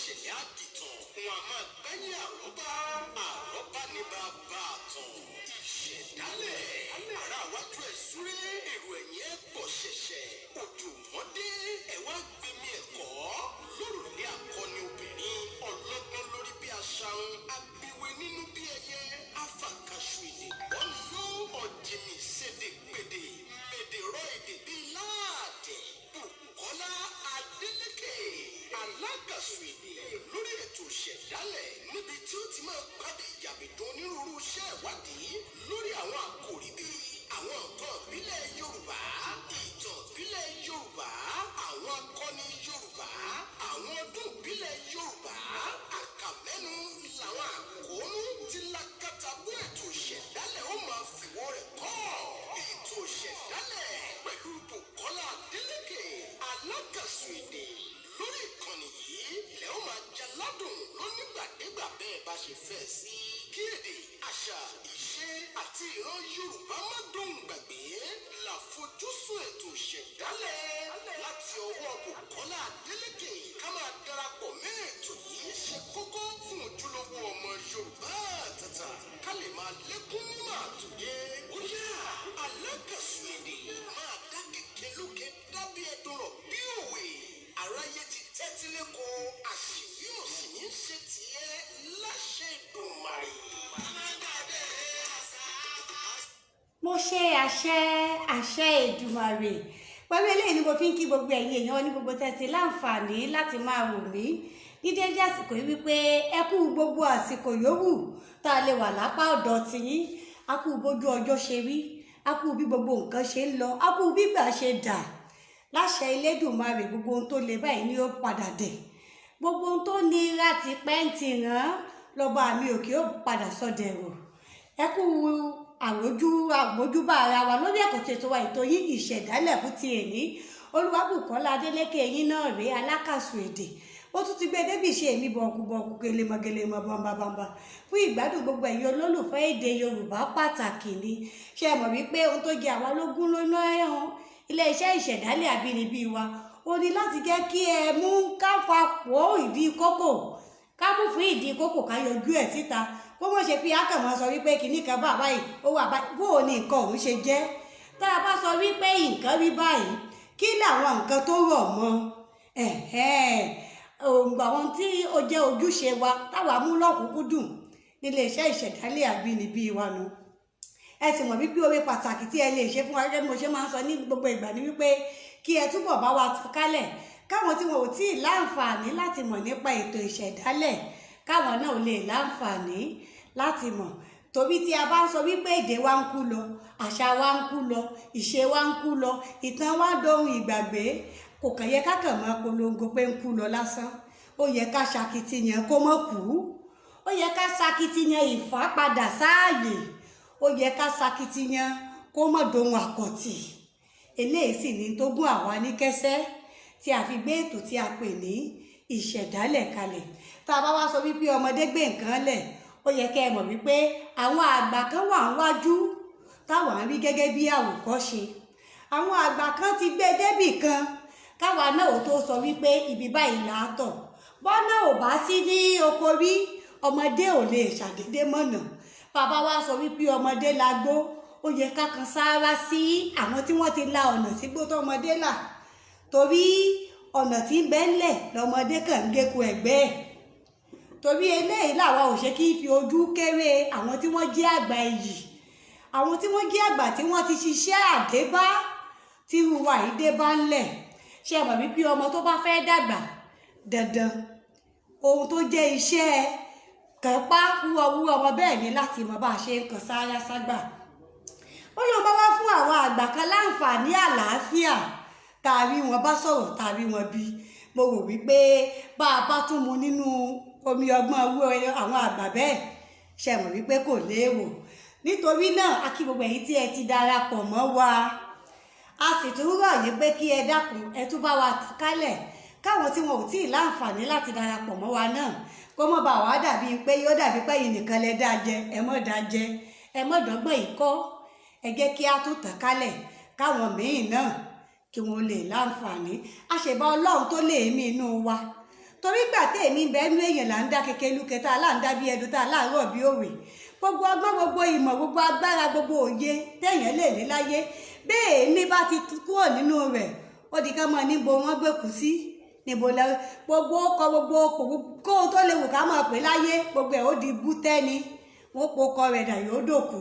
ṣẹlẹ̀ àdìtàn wọn a máa gbẹ́yìn àrọ́bá ní bàbá àtàn ìṣẹ̀dálẹ̀ ará iwájú ẹ̀ súré èrò ẹ̀yìn ẹ̀ pọ̀ ṣẹ̀ṣẹ̀ òjò mọ́dé ẹ̀ wá gbẹmí ẹ̀kọ́ lórùlé akọni obìnrin ọlọ́gbọ́n lórí bí aṣáun agbéwé nínú bí ẹyẹ afàkàṣù èdè gbọ́n yóò ọ̀jìnì ṣèdè gbèdè mèdèrọ èdè bíi láàdẹ̀ Bùkọ́lá Adélékè alágàṣù èdè lórí ètò ìṣẹ̀dálẹ̀ níbi tí ó ti máa pàdé ìyàbẹ̀dọ̀ onírúurú iṣẹ́ ìwádìí lórí àwọn àkòrí bíi àwọn nǹkan ìbílẹ̀ Yorùbá ìtàn ìbílẹ̀ Yorùbá àwọn akọni Yorùbá àwọn ọdún ìbílẹ̀ Yorùbá àkàmẹ́nu làwọn àkóónú tí lákàtàbọ̀ ètò ìṣẹ̀dálẹ̀ ó máa fìwọ́ rẹ̀ kọ́ ètò ìṣẹ̀dálẹ̀ pẹ̀lú Bùkọ́lá Adélékè alágàṣù èdè lórí ìkànnì yìí lẹ́ ó máa jaládùn lónígbàdégbà bẹ́ẹ̀ bá ṣe fẹ́ sí kí èdè àṣà ìṣe àti ìran Yorùbá má dóhùn gbàgbé láfojúsùn ètò ìṣẹ̀dálẹ̀ láti ọwọ́ Bùkọ́lá Adélékè ká máa darapọ̀ mẹ́ ètò yìí ṣe kókó fún ojúlówó ọmọ Yorùbá àtàtà ká lè máa lékún nímọ̀ àtòyé ó yá alágàṣù èdè máa dá kékeré lókè dábí ẹdùn rọ̀ bí òwe aráyé ti tẹ́tí lẹ́kọ̀ọ́ àṣìwí òsì ní ṣe tiẹ̀ láṣẹ Èdùmàrè. mo ṣe àṣẹ Èdùmàrè pẹ̀lú eléyìí ni mo fi ń kí gbogbo ẹ̀yin èèyàn ní gbogbo tẹ́tí láǹfààní láti máa wò mí ní déédéé àsìkò yìí wípé ẹ kú gbogbo àsìkò yòówù tá a lè wà lápá ọ̀dọ̀ tiyín a kú bójú ọjọ́ ṣe rí a kú bí gbogbo nǹkan ṣe ń lọ a kú bí ìgbà ṣe dà láṣẹ Elédùmarè gbogbo ohun tó le báyìí ni ó padà dé gbogbo ohun tó nira ti pẹ́ǹtì rán lọ́ba mi òkè ó padà sọdẹ̀rọ̀ ẹ kú àmójúbà ara wa lórí ẹ̀kọ́ tó wa ètò yín ìṣẹ̀dálẹ̀ fún ti èní Olúwabùkọ́lá Adélékè yín náà rèé alákàṣù èdè ó tún ti gbé débì ṣe èmi bọ̀kùbọ̀kù gelemọ̀ bàmbàbàmbà fún ìgbádùn gbogbo ẹ̀yin olólùfẹ́ èdè Yorùbá pàtàkì ni ṣe mọ̀ wípé ohun tó jẹ àwa lógún lóná ẹ̀hàn iléeṣẹ́ ìṣẹ̀dálẹ̀ àbínibí wa ó ní láti jẹ́ kí ẹ mú káfapọ̀ ìdí kókò ká mú fún ìdí kókò ká yọjú ẹ̀ síta kó mọ̀ ṣe pé akàmọ́ sọ wípé kìíní kan bá báyìí ó wà báyìí bó o ní nǹkan òun ṣe jẹ́ tá a bá sọ wípé nǹkan rí báyìí kí làwọn nǹkan tó rọ̀ mọ́ àwọn tí ó jẹ́ ojúṣe wa táwa mú lọ́kùnkúndùn nílé iṣẹ́ ìṣẹ̀dálẹ̀ àbínibí wa nu ẹ sì mọ̀ wípé oore pàtàkì tí ẹ lè ṣe fún wa gẹ́gẹ́ bí mo ṣe máa ń sọ ní gbogbo ìgbà ni wípé kí ẹ túbọ̀ bá wa tàn kálẹ̀ káwọn tí wọn ò tí ì láǹfààní láti mọ̀ nípa ètò ìṣẹ̀dálẹ̀ káwọn náà lè láǹfààní láti mọ̀ torí tí a bá ń sọ wípé èdè wa ń kú lọ àṣà wa ń kú lọ ìṣe wa ń kú lọ ìtàn wa dohun ìgbàgbé kò kàn yẹ ká kàn máa polongo pé ń kú lọ lásán ó yẹ ká ṣakitiyan kó mọ́ kú ó yẹ ká ṣakitiyan ìfàpadà sáàyè ó yẹ ká ṣakitiyan kó mọ́ dohun àkọ̀tì eléyìí sì ní tó gún àwa ní kẹsẹ́ tí a fi gbé ètò tí a pè ní ìṣẹ̀dálẹ̀ kalẹ̀ tá a bá wá sọ wípé ọmọdé gbé nǹkan lẹ̀ ó yẹ kẹ́ ẹ mọ̀ wípé àwọn àgbà kan wà níwájú táwọn ń rí gẹ́gẹ́ bí àwòkọ́ṣe àwọn àgbà kan ti gbé débì kan káwa náà ò tó sọ wípé ibi báyìí là á tọ̀ bọ́nà ò bá sí ní oko rí ọmọdé ò lè ṣàdédé mọ̀nà bàbá wa sọ wípé ọmọdé la gbó ó yẹ ká kan sáárá sí àwọn tí wọ́n ti la ọ̀nà sígbó tó ọmọdé là torí ọ̀nà tí ń bẹ ńlẹ̀ lọ́mọdé kàn ń géku ẹ̀gbẹ́ ẹ̀ torí eléyìí làwa ò ṣe kí fi ojú kéré àwọn tí wọ́n jẹ́ àgbà iyì àwọn tí wọ́n jẹ́ àgbà tí wọ́n ti ṣiṣẹ́ àdébá tí ìwà ìdébá ńlẹ̀ ṣe mọ̀ wípé ọmọ tó bá fẹ́ dàgbà dandan ohun tó jẹ́ iṣẹ́ kẹpá wúwọ́wú ọmọ bẹ́ẹ̀ ni láti mọ bá a ṣe ń kàn sáárá ságbà ó lọ bá wá fún àwọn àgbà kan láǹfààní àlàáfíà tàbí wọn bá sọ̀rọ̀ tàbí wọn bí mo rò wípé bá a bá tún mu nínú omi ọgbọ́n owó àwọn àgbà bẹ́ẹ̀ ṣe mọ̀ wípé kò léèwọ̀ nítorí náà a kí gbogbo ẹ̀yin tí ẹ ti darapọ̀ mọ́ wa a sì tún rọ̀ yín pé kí ẹ dákun ẹ tún bá wa tàn kálẹ̀ káwọn tí wọn ò tí ì láǹfààní láti darapọ̀ mọ́ wa náà kó mọ́ bá wa dàbí pé yóò dàbí pé yìí nìkan lẹ dá jẹ ẹ mọ́ dá jẹ ẹ mọ́ dọ́gbọ́n yìí kọ́ ẹ jẹ́ kí a tún tàn kálẹ̀ káwọn míì náà kí wọn lè láǹfààní àṣẹbá Ọlọ́run tó lè mí inú wa torí gbà tèmi bẹ́ẹ̀ nú èèyàn là ń dá kékeré lúkẹ tá a là ń dá bí ẹdun tá a láàárọ̀ bí òwe gbogbo ọgbọ́n gbogbo ìmọ̀ gbogbo agbára gbogbo òye téèyàn lè ní láyé bẹ́ẹ̀ ní bá ti kúrò nínú rẹ̀ ó di ká mọ̀ níbo wọ́n gbé kú sí níbo lẹ gbogbo ọkọ̀ gbogbo kó o tó lè wù ká mọ̀ pé láyé gbogbo ẹ̀ ó di bútẹ́ni wọ́n po ọkọ rẹ̀ dà yóò dòkú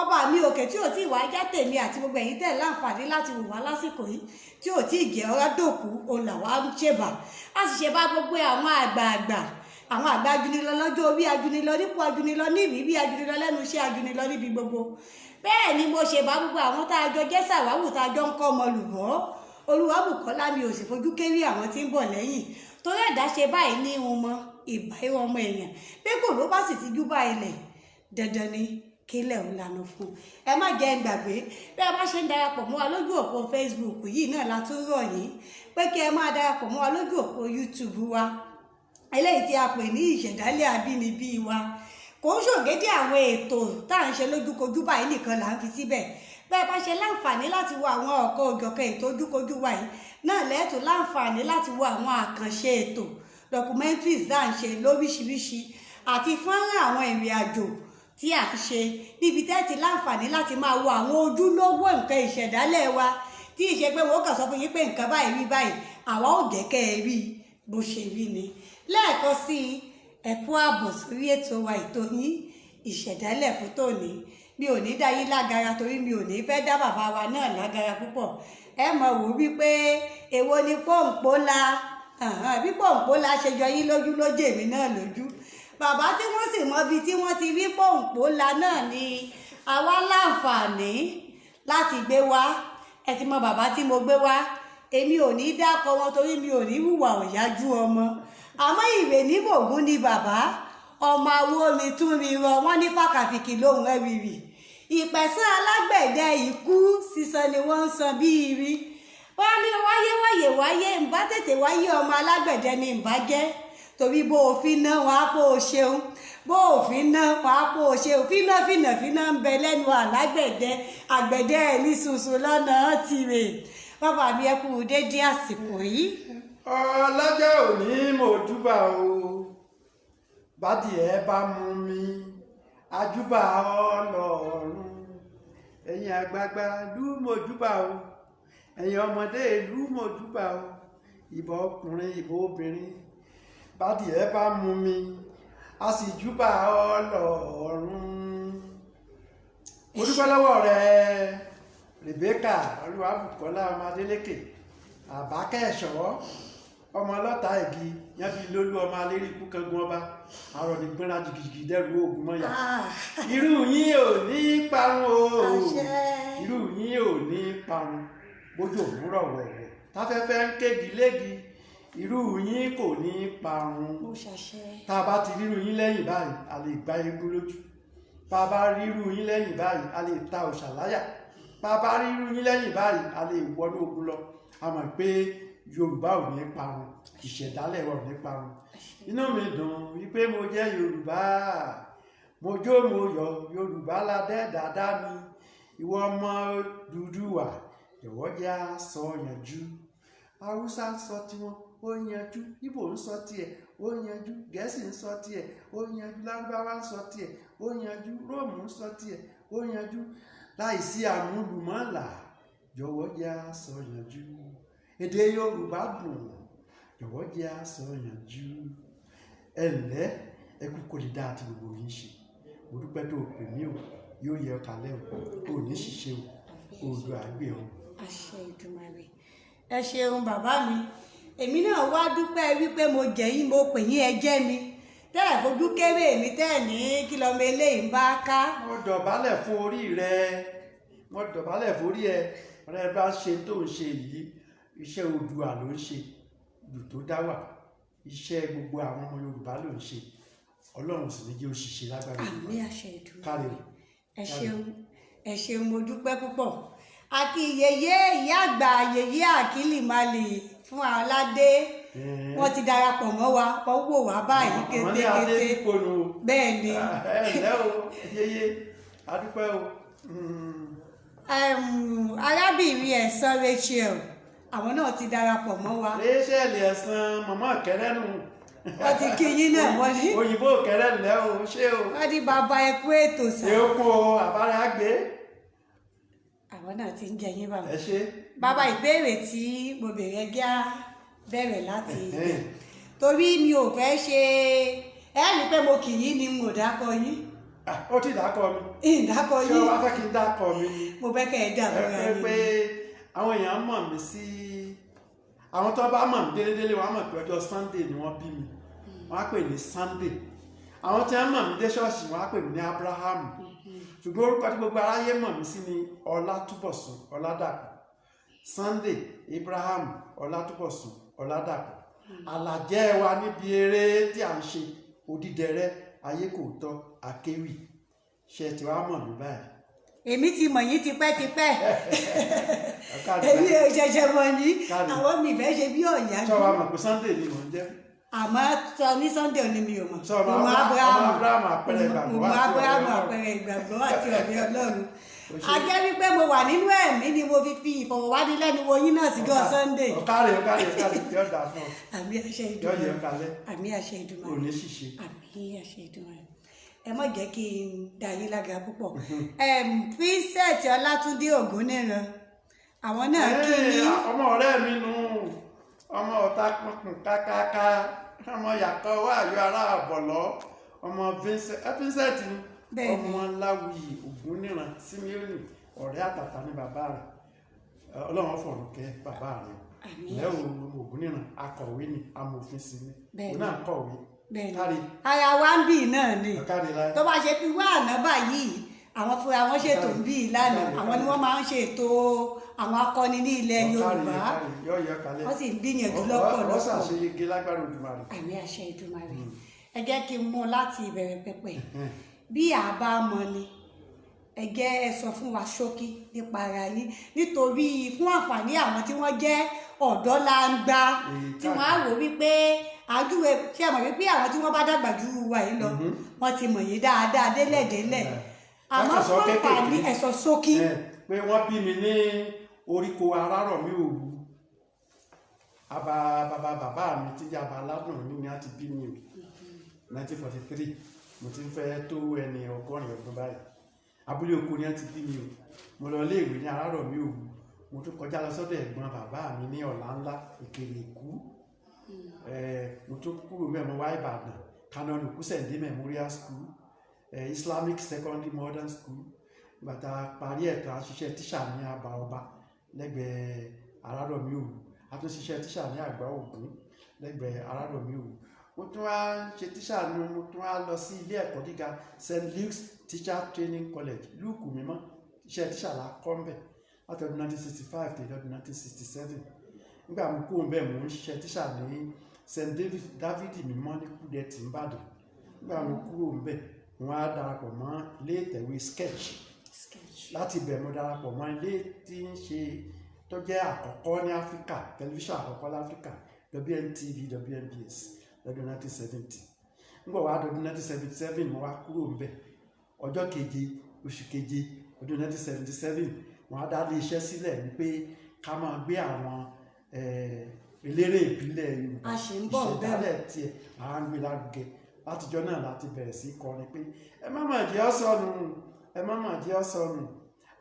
ọba mi òkè tí ò tí ì wá já tèmi àti gbogbo ẹ̀yin tẹ̀ láǹfààní láti wò wá lásìkò yìí tí ò tí ì jẹ́ ọ̀rá dòkú òun làwa ń ṣèbà a sì ṣe bá gbogbo àwọn àgbààgbà àwọn àgbà ajunilọ lọ́jọ́ orí ajunilọ nípò ajunilọ níbi bí ajunilọ lẹ́nu iṣẹ́ ajunilọ níbi gbogbo bẹ́ẹ̀ ni mo ṣe bá gbogbo àwọn tá a jọ jẹ́ sàwáwù tá a jọ ń kọ́ ọmọ lùbọ́ Olúwabùkọ́lá mi ò sì fojú kéré àwọn tí ń bọ̀ lẹ́yìn torí ẹ̀dá ṣe báyìí ní ọmọ ìbá ọmọ èèyàn bí kò ló bá sì ti jú bá ilẹ̀ dandan ni kílẹ̀ ò lànà fún ẹ má jẹ́ gbàgbé bí a bá ṣe ń darapọ̀ mọ́ wa lójú òpó Facebook yìí náà la tún rọ̀ yín pé kí ẹ máa darapọ̀ mọ́ wa lójú òpó YouTube wa eléyìí tí a pè ní ìṣẹ̀dálẹ̀ àbínibí wa kò ń ṣògédé àwọn ètò tá à ń ṣe lójúkojú báyìí nìkan là ń fi síbẹ̀ bẹ́ẹ̀ bá ṣe láǹfààní láti wo àwọn ọ̀kọ̀ òjọ̀kẹ́ ètò ojúkojú wa yìí náà lẹ́ẹ̀tọ́ láǹfààní láti wo àwọn àkànṣe ètò documentaries tá à ń ṣe lóríṣiríṣi àti fọ́nrán àwọn ìrìn àjò tí a fi ṣe níbi tẹ́ẹ̀tì láǹfààní láti máa wo àwọn ojúlówó nǹkan ìṣẹ̀dálẹ̀ wa tí ìṣe pé wọ́n kàn sọ fún yín pé nǹkan báyìí rí báyìí àwa ò jẹ́ kẹ́ ẹ rí bó ṣe rí ni lẹ́ẹ̀kan sí ẹ kú àbọ̀ sórí ètò wa ètò yín ìṣẹ̀dálẹ̀ fún tòní mi ò ní dá yín lágara torí mi ò ní fẹ́ dá bàbá wa náà lágara púpọ̀ ẹ mọ̀ wò wípé èwo ni pọ́ǹpọ́lá bí pọ́ǹpọ́lá ṣe jọ yín lójú ló jẹ́ èmi náà lójú bàbá tí wọ́n sì mọ ibi tí wọ́n ti rí pọ́ǹpọ́lá náà ni àwa láǹfààní láti gbé wá ẹ ti mọ bàbá tí mo gbé wá èmi ò ní dákọ wọn torí mi ò ní hùwà ọ̀yájú ọmọ àmọ́ ìwé ní mògún ni bàbá ọmọ awo mi tún rí rọ wọ́n ní fàkàfìkì lóhùn ẹ̀rìrì ìpẹ̀sán alágbẹ̀dẹ ikú sísan ni wọ́n ń san bí irí wọ́n ní wáyé ǹbá tètè wáyé ọmọ alágbẹ̀dẹ ni ǹbá jẹ́ torí bó òfin náà wàá pò ó ṣeun bó òfin náà wàá pò ó ṣeun fínà ń bẹ lẹ́nu alágbẹ̀dẹ àgbẹ̀dẹ ẹ̀ ní ṣoṣo lọ́nà tìrè bàbá mi ẹ kú dédé àsìkò yìí. ọlọ́jọ́ òní mojúbà o bádìẹ bá mú mi àjúbà ọlọ́run ẹ̀yin àgbààgbà ìlú mojúbà o ẹ̀yin ọmọdé ìlú mojúbà o ìbò ọkùnrin ìbò obìnrin bádìẹ bá mú mi a sì júbà ọlọ́run. mo dúpẹ́ lọ́wọ́ rẹ Rebecca Olúwabùkọ́lá ọmọ Adélékè Àbákẹ́ ẹ̀ṣọ́ ọmọ ọlọ́ta ẹ̀gì yẹn fi lólú ọmọ alérí ikú kangun ọba àròdì gbéra jìgìjìgì dẹ́rù oògùn mọ́yà irú yín ò ní parun o irú yín ò ní parun bójú òwúrọ̀ wọ̀wọ̀ táfẹ́fẹ́ ń kégi légi irú yín kò ní parun tá a bá ti rírú yín lẹ́yìn báyìí a lè gbá eégún lójú bá a bá rírú yín lẹ́yìn báyìí a lè ta òòṣà láyà bá a bá rírú yín lẹ́yìn báyìí a lè wọnú ogun lọ a mọ̀ pé Yorùbá ò ní parun ìṣẹ̀dálẹ̀ wa ò ní parun inú mi dùn wípé mo jẹ́ Yorùbá mo jó mo yọ̀ Yorùbá ládẹ́ dáadáa mi ìwọ ọmọ Odùduwà jọ̀wọ́ jẹ́ á sọ yanjú Haúsá ń sọ tiwọn ó yanjú Ìgbò ń sọ tiẹ̀ ó yanjú Gẹ̀ẹ́sì ń sọ tiẹ̀ ó yanjú Lárúbáwá ń sọ tiẹ̀ ó yanjú Róòmù ń sọ tiẹ̀ ó yanjú láìsí àmúlùmọ́là jọ̀wọ́ jẹ́ á sọ yanjú èdè Yorùbá dùn jọ̀wọ́ jẹ́ á sọ yanjú ẹ̀lẹ́ ẹkú kò lè dá àti gbogbo yín ṣe mo dúpẹ́ tó pè mí o yóò yẹ ọ kalẹ̀ o ò ní ṣiṣẹ́ o odò àgbẹ̀ o. àṣẹ Ìdùmarè ẹ ṣeun bàbá mi èmi náà wá dúpẹ́ wípé mo jẹ́ yín mo pè yín ẹ jẹ́ mi tẹ́ ẹ̀ fojú kéré mi tẹ́ ẹ̀ ní kí lọ́mọ eléyìí ń bá ká. mo dọ̀bálẹ̀ fún orí rẹ mo dọ̀bálẹ̀ fún orí ẹ rẹ bá ṣe tó ń ṣe yìí iṣẹ́ Oòduà ló ń ṣe ìlú tó dá wà iṣẹ́ gbogbo àwọn ọmọ Yorùbá ló ń ṣe Ọlọ́run sì ní jẹ́ òṣìṣẹ́ lágbára. àmín àṣẹ Ìdùmarè káre ẹ ṣeun mo dúpẹ́ púpọ̀ àti yèyé ìyá àgbà yèyé Àkílìmalè fún aládé wọ́n ti darapọ̀ mọ́ wa wọ́n wò wá báyìí kétékété bẹ́ẹ̀ ni. ẹ o yèyé adúpẹ́ o. arábìnrin Ẹ̀san Rachel àwọn náà ti darapọ̀ mọ́ wa. rachel ẹ̀sán mọ̀mọ́ kẹrẹ́nu. wọ́n ti kí yín náà wọ́n ní. òyìnbó kẹrẹ́nu lẹ́ o ṣé o. wọ́n ní bàbá ẹ kú ètò sá. èkó àbára àgbé. àwọn náà ti ń jẹ yín bàbá. ẹ ṣe. bàbá ìbéèrè tí mo bèrè gíá bẹ̀rẹ̀ láti torí mi ò fẹ́ ṣe ẹ rí pé mo kì í ni mo dákọ yín. ó ti dákọ mi. ìdákọ yín. ṣé o wá fẹ́ kí n dákọ mi ni. mo fẹ́ kẹ́ ẹ dà fúnra yín. pé àwọn èèyàn mọ̀ mí sí àwọn tó bá mọ̀ mí délédélé wọ́n á mọ̀ pé ọjọ́ Sunday ni wọ́n bí mi wọ́n á pè ní Sunday àwọn tí wọ́n mọ̀ mí dé ṣọ́ọ̀ṣì wọ́n á pè mí ní Abraham ṣùgbọ́n orúkọ tí gbogbo aráyé mọ̀ mí sí ni Ọlátúbọ̀sún Ọládàpọ̀ Sunday Abraham Ọlátúbọ̀sún Ọládàpọ̀ alàjẹ́ wa níbi eré tí à ń ṣe Odídẹrẹ́ Ayékòótọ́ Akéwì ṣe tí wàá mọ̀ mí báyìí. Èmi ti mọ̀ yín tipẹ́tipẹ́ èmi ò ṣẹ̀ṣẹ̀ mọ̀ yín àwọn mi fẹ́ ṣe bí ọ̀yá. sọ wa mọ̀ pé Sunday ni mò ń jẹ́. àmọ́ sọ ní Sunday ni mi ò mọ̀. sọ ma Abraham àpẹẹrẹ ìgbàgbọ́ àti Abraham àpẹẹrẹ ìgbàgbọ́ àti ọ̀rẹ́ Ọlọ́run. a jẹ́ wípé mo wà nínú ẹ̀mí ni mo fi ìfọ̀rọ̀wánilẹ́nuwò yín náà síjọ́ Sunday. ọ̀kárẹ̀ yóò dà fún ọ. àmì àṣẹ Ìdùmarè. yóò yẹ kalẹ̀. àmì àṣẹ Ìdùmarè. òní ṣìṣe. àmì àṣẹ Ìdùmarè. ẹ má jẹ́ kí n dá yín lága púpọ̀. Princess Ọlátúndé Ògúnníran àwọn náà kí ni. ọmọ ọ̀rẹ́ mi nù ọmọ ọ̀tá pọ̀nkùn kákáká ọmọ yàtọ̀ wáyọ̀ ará àbọ̀lọ́ ọmọ Vincent ọmọ Láwùyí Ògúnníran Símíọ́nì ọ̀rẹ́ àtàtà ní bàbá rẹ̀ Ọlọ́run fọ̀rọ̀ kẹ́ bàbá rẹ̀ lẹ́wọ̀n Ògúnníran akọ̀wé ni amòfin sí ni òun náà kọ̀wé. ara wa ń bì náà ni tó bá ṣe fi wá àná báyìí àwọn fúnra wọn ṣètò ń bí ìlànà àwọn ni wọ́n máa ń ṣètò àwọn akọni ní ilẹ̀ Yorùbá wọ́n sì ń gbìyànjú lọ́pọ̀lọpọ̀. àmì àṣẹ Ìdùmarè. ẹ jẹ́ kí n mú láti ìbẹ̀rẹ̀ pẹ̀pẹ̀ bí àbá mọ ni ẹ jẹ́ ẹ sọ fún wa ṣókí nípa ara yín nítorí fún àǹfààní àwọn tí wọ́n jẹ́ ọ̀dọ́ làǹgbà tí wọ́n á wò wípé àjúwe ṣé ẹ mọ̀ wípé àwọn tí wọ́n bá dàgbà ju wa yìí lọ wọ́n ti mọ̀ yín dáadáa délẹ̀délẹ̀ àmọ́ fún àǹfààní ẹ̀sọ́ ṣókí. pé wọ́n bí mi ní oríko Arárọ̀mí Òwu bàbá mi tí yaba aládùn mi ni a ti bí mi o 1943 mo ti ń fẹ́ tó ẹni 100 ọdún báyìí abúlé oko ni a ti bí mi o mo lọ iléèwé ní Arárọ̀mí Òwu mo tún kọjá lọ sọ́dọ̀ ẹ̀gbọ́n bàbá mi ní Ọ̀làńlá Ìkèrè Èkú mo tún kúrò mẹ́mọ́ wá Ìbàdàn Canon Okusende Memorial School Islamic Secondary Modern School gbàtà parí ẹ̀tọ́ àṣìṣe tíṣà ní Àbá Ọba lẹ́gbẹ̀ẹ́ Arárọ̀mí Òwu àtúnṣiṣẹ tíṣà ní Àgbá Ògún lẹ́gbẹ̀ẹ́ Arárọ̀mí Òwu mo tún wá ṣe tíṣà ní mo tún wá lọ sí ilé ẹ̀kọ́ gíga St. Luke's Teacher Training College Lúùkù mímọ́ iṣẹ́ tíṣà la kọ́ ń bẹ̀ láti ọdún 1965 dé ọdún 1967 nígbà mo kúrò ń bẹ̀ mo ń ṣiṣẹ́ tíṣà ní St. David mímọ́ ní Kúdẹ̀tì Ìbàdàn nígbà mo kúrò ń bẹ̀ wọ́n á darapọ̀ mọ́ ilé ìtẹ̀wé Sketch láti bẹ̀ mo darapọ̀ mọ́ ilé tí ń ṣe tó jẹ́ àkọ́kọ́ ní Áfíríkà tẹlifíṣàn àkọ́kọ́ láfíríkà WNTV WNBS lọ́dún 1970 nígbà wá dọdún 1977 mo wá kúrò ń bẹ̀ ọjọ́ keje oṣù keje ọdún 1977 wọ́n á dá lé iṣẹ́ sílẹ̀ wípé ká máa gbé àwọn eléré ìbílẹ̀ Yorùbá ìṣẹ̀dálẹ̀ tiẹ̀ à ń gbé lárugẹ látijọ́ náà láti bẹ̀rẹ̀ sí kọrin pé ẹ má mà jẹ́ ọ̀sọ̀nù ẹ má mà jẹ́ ọ̀sọ̀nù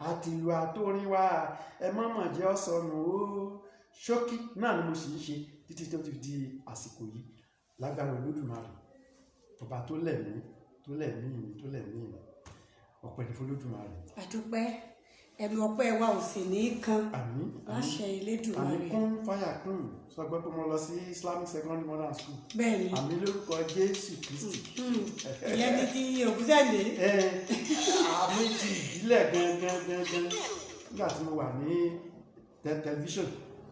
àti ìlú àtórin wá ẹ má mà jẹ́ ọ̀sọ̀nù ó ṣókí náà ni mo sì ń ṣe títí tó ti di àsìkò yìí lágbára Olódùmarè ọba tó lẹ̀mí mi ọpẹ́ ní f'Olódùmarè. àdúpẹ́ ẹ̀mí ọpẹ́ wa ò sì ní í kan àmín láṣẹ Elédùmarè. àmín kún fáyà kún sọ pé mo lọ sí Islamic Secondary Modern School. bẹ́ẹ̀ni àmín lórúkọ Jésù Kristi. ìyẹn ní ti Ògúnṣẹ́ndé. àmín ti ìbílẹ̀ gangan nígbà tí mo wà ní tẹlifíṣàn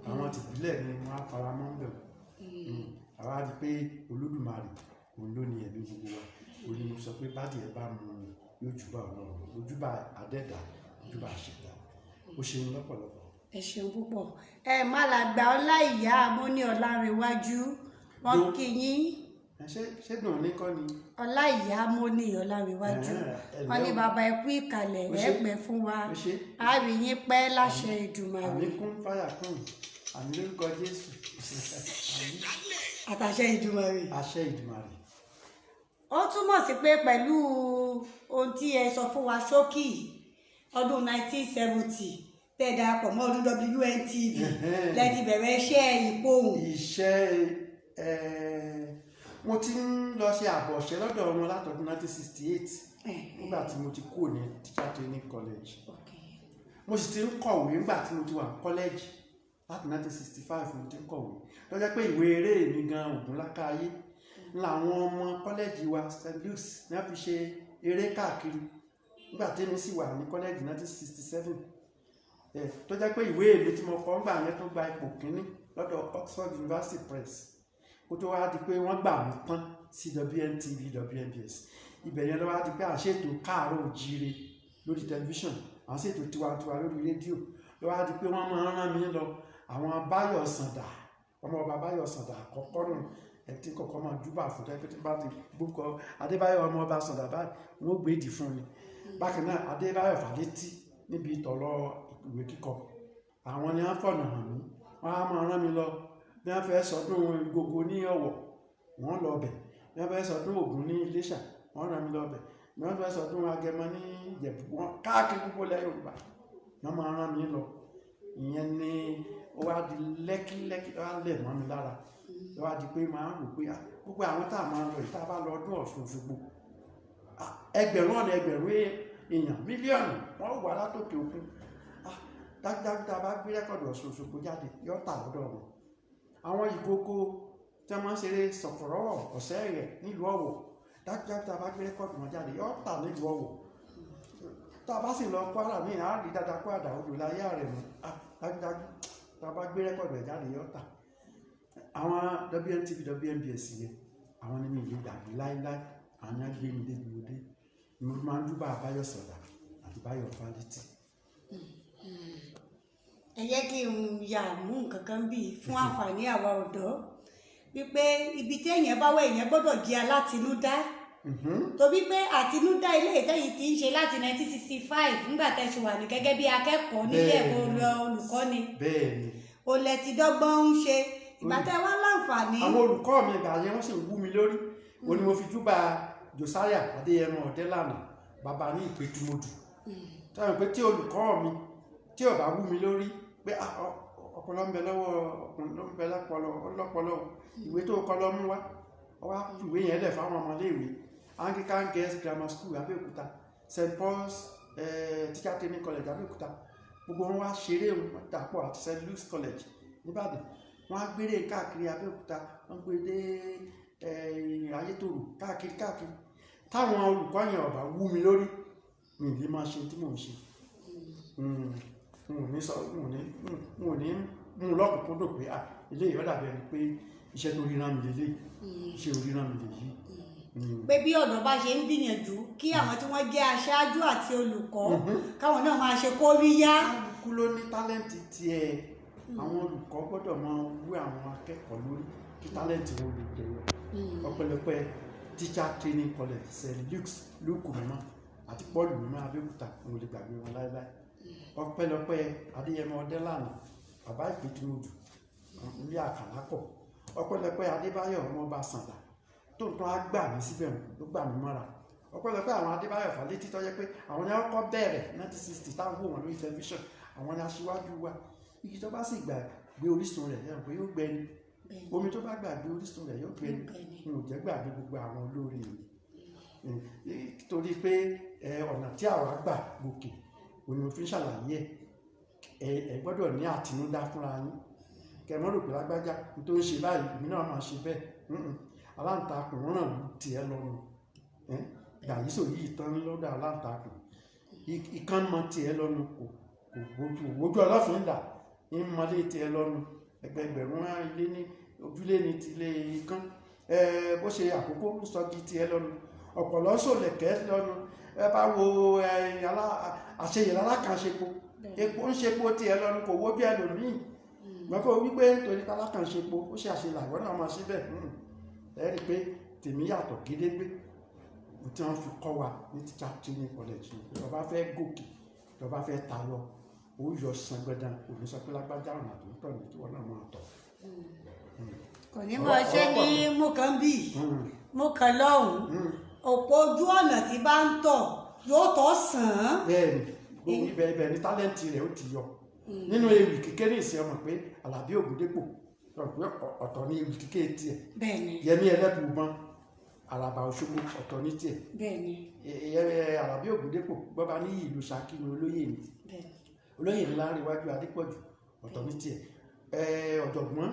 àwọn ti ìbílẹ̀ ni wọ́n á fara mọ́ bẹ̀rù àwa rí i pé Olódùmarè òun ló ní ẹ̀mí gbogbo wa òun ni mo sọ pé bádìí ẹ bá mu yóò júbà Ọlọ́run ojúbà Adẹ́dàá ojúbà àṣẹdá ó ṣeun lọ́pọ̀lọpọ̀. ẹ ṣeun púpọ̀ Málàgbà Ọláìyá Amóní Ọlárẹ̀wájú wọn kí yín ṣé dùn ní kọ́ ni. Ọláìyá Móní Ọlámiwájú wọn ní bàbá ẹ kú ìkàlẹ̀ ẹ pẹ́ fún wa á rí yín pẹ́ láṣẹ Ìdùmarè. àmì kún fáyà kún àmì lórúkọ Jésù. àtàṣẹ Ìdùmarè. àṣẹ Ìdùmarè. ó túmọ̀ sí pé pẹ̀lú ohun tí ẹ sọ fún wa ṣókí ọdún 1970 tẹ́ darapọ̀ mọ́ ọdún WNTV lẹ́ti bẹ̀rẹ̀ iṣẹ́ ìpohùn. mo ti ń lọ ṣe àbọ̀ṣẹ́ lọ́dọ̀ wọn látọdún 1968 nígbà tí mo ti kúrò ní teacher training college. mo sì ti ń kọ̀wé nígbà tí mo ti wà ní college láti 1965 mo ti ń kọ̀wé lọ́jọ́ pé ìwé eré mi gan Ògúnlákáyé làwọn ọmọ kọ́lẹ́jì wa St. Luke's ní wọ́n fi ṣe eré káàkiri nígbà tí mi sì wà ní kọ́lẹ́jì 1967 tó jẹ́ pé ìwé èlé tí mo kọ ńgbà yẹn tó gba ipò kínní lọ́dọ̀ Oxford University Press kó tó wá di pé wọ́n gbà mí tán sí WNTV WNBS ibẹ̀ yẹn ló wá di pé à ń ṣètò káàárọ̀ òjíire lórí tẹlifíṣàn à ń ṣètò tiwantiwa lórí rédíò ló wá di pé wọ́n máa ń rán mi lọ àwọn Báyọ̀ Sàndà ọmọ ọba Báyọ̀ Sàndà àkọ́kọ́ nù ẹtí kọ̀ọ̀kan máa júbà fún tẹ́pẹ́ tí bá ti gbókọ Adébáyọ̀ ọmọ ọba Sàndà báyìí wọ́n gbé ìdí fún ni bákan náà Adébáyọ̀ Fálétí níbi ìtọ̀lọ́ ìwé kíkọ àwọn ni wọ́n fọ̀nà hàn mí wọ́n á máa rán mi lọ bí wọ́n fẹ́ sọdún Ìgbòho ní Ọ̀wọ̀ wọ́n lọ bẹ̀ bí wọ́n fẹ́ sọdún Ògún ní Iléṣà wọ́n rán mi lọ bẹ̀ bí wọ́n fẹ́ sọdún Agẹmọ ní Ìjẹ̀bú wọn káàkiri púpọ̀ lẹ́ Yorùbá wọ́n máa rán mi lọ ìyẹn ni ó wá di lẹ́kílẹ́kí ó wá lẹ̀ mọ́ mi lára ó wá di pé máa ń rò pé gbogbo àwọn tá a máa lọ ìta bá lọ ọdún Ọ̀ṣun Òṣogbo ẹgbẹ̀rún ọ̀nà ẹgbẹ̀rún èèyàn mílíọ̀nù wọ́n wà látòkè òkun dájúdájú tá a bá gbé rẹ́kọ̀dù Ọ̀ṣun Òṣogbo jáde yóò tà lọ́dọ̀ wọn àwọn ìkókó tí wọ́n máa ń ṣeré sọ̀fọ̀rọ̀ ọ̀sẹ̀ rẹ̀ nílùú Ọ̀wọ̀ dájúdájú tá a bá gbé rẹ́kọ̀dù wọn jáde yóò tà nílùú Ọ̀wọ̀ tá a bá sì lọ Kwara ní àárí dáadáa kó àdá odò láyé rẹ̀ mú dájúdájú tá a bá gbé rẹ́kọ̀dù ẹ̀ jáde yóò tà àwọn WNTV WNBS yẹn àwọn ní mi ìlú gbàgbé láíláí àwọn yẹn gbé mi débi òde mo máa ń dúbà Báyọ̀ Sàndà àti Báyọ̀ Fálétí. ẹ jẹ́ kí n yà mú nǹkan kan bíi fún àǹfààní àwa ọ̀dọ́ wípé ibi tí èèyàn bá wà èèyàn gbọ́dọ̀ jẹ́ alátinúdá torí pé àtinúdá ilé ìtẹ́yìn ti ń ṣe láti 1965 nígbà tẹ́ ṣe wà ní gẹ́gẹ́ bí akẹ́kọ̀ọ́ nílé ẹ̀kọ́ olùkọ́ni ó lẹ ti dọ́gbọ́n ń ṣe ìgbà tẹ́ wá láǹfààní. àwọn olùkọ́ mi ìgbà yẹn wọ́n sì ń wú mi lórí òní mo fi júbà Josiah Adéyẹmọ Ọ̀dẹ́lànà bàbá ní Ìpètùmọdù táwọn pé tí olùkọ́ mi tí ò bá wú mi lórí pé ọpọlọ ń bẹ lọ́wọ́ ọkùnrin ló ń bẹ lọ́pọlọ ìwé tó kọ lọ mú wá wá ìwé yẹn lẹ̀ fáwọn ọmọléèwé Anglican Girls Grammar School Abẹ́òkúta St. Paul's Teacher Training College Abẹ́òkúta gbogbo wọn wá ṣeré dàpọ̀ àti St. Luke's College nìbàdàn wọn á gbére káàkiri Abẹ́òkúta wọn gbé dé Ayétòrò káàkiri táwọn olùkọ́ yẹn ọ̀bà wú mi lórí mi lè máa ṣe tí mò ń ṣe n ò ní mú lọ́kùnkúndùn pé ilé ìyọ́ dàbí ẹni pé iṣẹ́ tó ríran mi lélẹ̀ iṣẹ́ oríran mi lèyí. pé bí ọ̀dọ́ bá ṣe ń gbìyànjú kí àwọn tí wọ́n jẹ́ aṣáájú àti olùkọ́ káwọn náà máa ṣe kóríyá. kálukú ló ní tálẹ́ǹtì tiẹ̀ àwọn olùkọ́ gbọ́dọ̀ máa wú àwọn akẹ́kọ̀ọ́ lórí kí tálẹ́ǹtì wọn lè jẹyọ ọ̀pẹ̀lọpẹ̀ Teacher Training College St. Luke's Luke mímọ́ àti Paul mímọ́ Abẹ́òkúta wọn lè gbàgbé wọn láéláé ọ̀pẹ̀lọpẹ̀ Adéyẹmọ Ọ̀dẹ́lànà bàbá Ìpètùmọdù ilé àkàlákọ̀ ọ̀pẹ̀lọpẹ̀ Adébáyọ̀ ọmọ ọba Sàndà tó ń tán á gbà mí síbẹ̀ ló gbà mí mọ́ra ọ̀pẹ̀lọpẹ̀ àwọn Adébáyọ̀ Fálétí tó jẹ́ pé àwọn ni wọ́n kọ́ bẹ̀rẹ̀ 1960 táwọn wò wọ́n lórí tẹlifíṣàn àwọn ni aṣíwájú wa igi tó bá sì gbàgbé orísun rẹ̀ yẹn pé yóò gbẹni omi tó bá gbàgbé orísun rẹ̀ yóò gbẹni n ò jẹ́ gbàgbé gbogbo àwọn olórí mi torí pé ọ̀nà tí àwa gbà gòkè òní òfin ṣàlàyé ẹ gbọ́dọ̀ ní àtinúdá fúnra yín kẹmọ́ rò pé lágbájá tó ń ṣe báyìí èmi náà máa ṣe bẹ́ẹ̀ aláǹtakùn ràn tiẹ̀ lọ́nu gàyísò yìí tán lọ́dọ̀ aláǹtakùn ìkànnì tiẹ̀ lọ́nu kò wojú ọlọ́fin dà ń mọlé tiẹ̀ lọ́nu ẹgbẹgbẹ̀rún ilé ní ojúlé ní tilé ikán bó ṣe àkókò sọ́gi tiẹ̀ lọ́nu ọ̀pọ̀lọ́ sòlẹ̀kẹ́ lọ́nu ẹ bá wo àṣeyẹ alákànṣepo epo ń ṣepo tiẹ̀ lọ́nu kò wó bí ẹlòmíì mọ́kò wípé torí alákànṣepo ó ṣe àṣelà ìwọ́n náà máa ṣe bẹ́ẹ̀ ẹ rí i pé tèmi yàtọ̀ gédégbé tí wọ́n fi kọ́ wa ní teacher training college ni tó bá fẹ́ gòkè tó bá fẹ́ tayọ ó yọ san gbẹdàn òní sọ pé lágbájá ọ̀nà tó ń tọ̀ ní tí wọ́n náà máa tọ̀. kò ní mọ̀ ṣe ní mú kan bí mú kan lọ́hùn-ún òpó ojú ọ̀nà tí bá ń tọ̀ yóò tọ́ sàn án. bẹ́ẹ̀ni ibẹ̀ ni tálẹ́ǹtì rẹ̀ ó ti yọ nínú ewì kíké ní ìsìn ọmọ pé Àlàbí Ògúndépò ọ̀tọ̀ ní ewì kíké tiẹ̀ Yẹmí Ẹlẹ́bùúbọn Àràbà Òṣogbo ọ̀tọ̀ ní tiẹ̀ Àlàbí Ògúndépò gbọ́ba ní ìlú Ṣakí ní olóyè ní Láńrewájú Adépọ̀jù ọ̀tọ̀ ní tiẹ̀ ọ̀jọ̀gbọ́n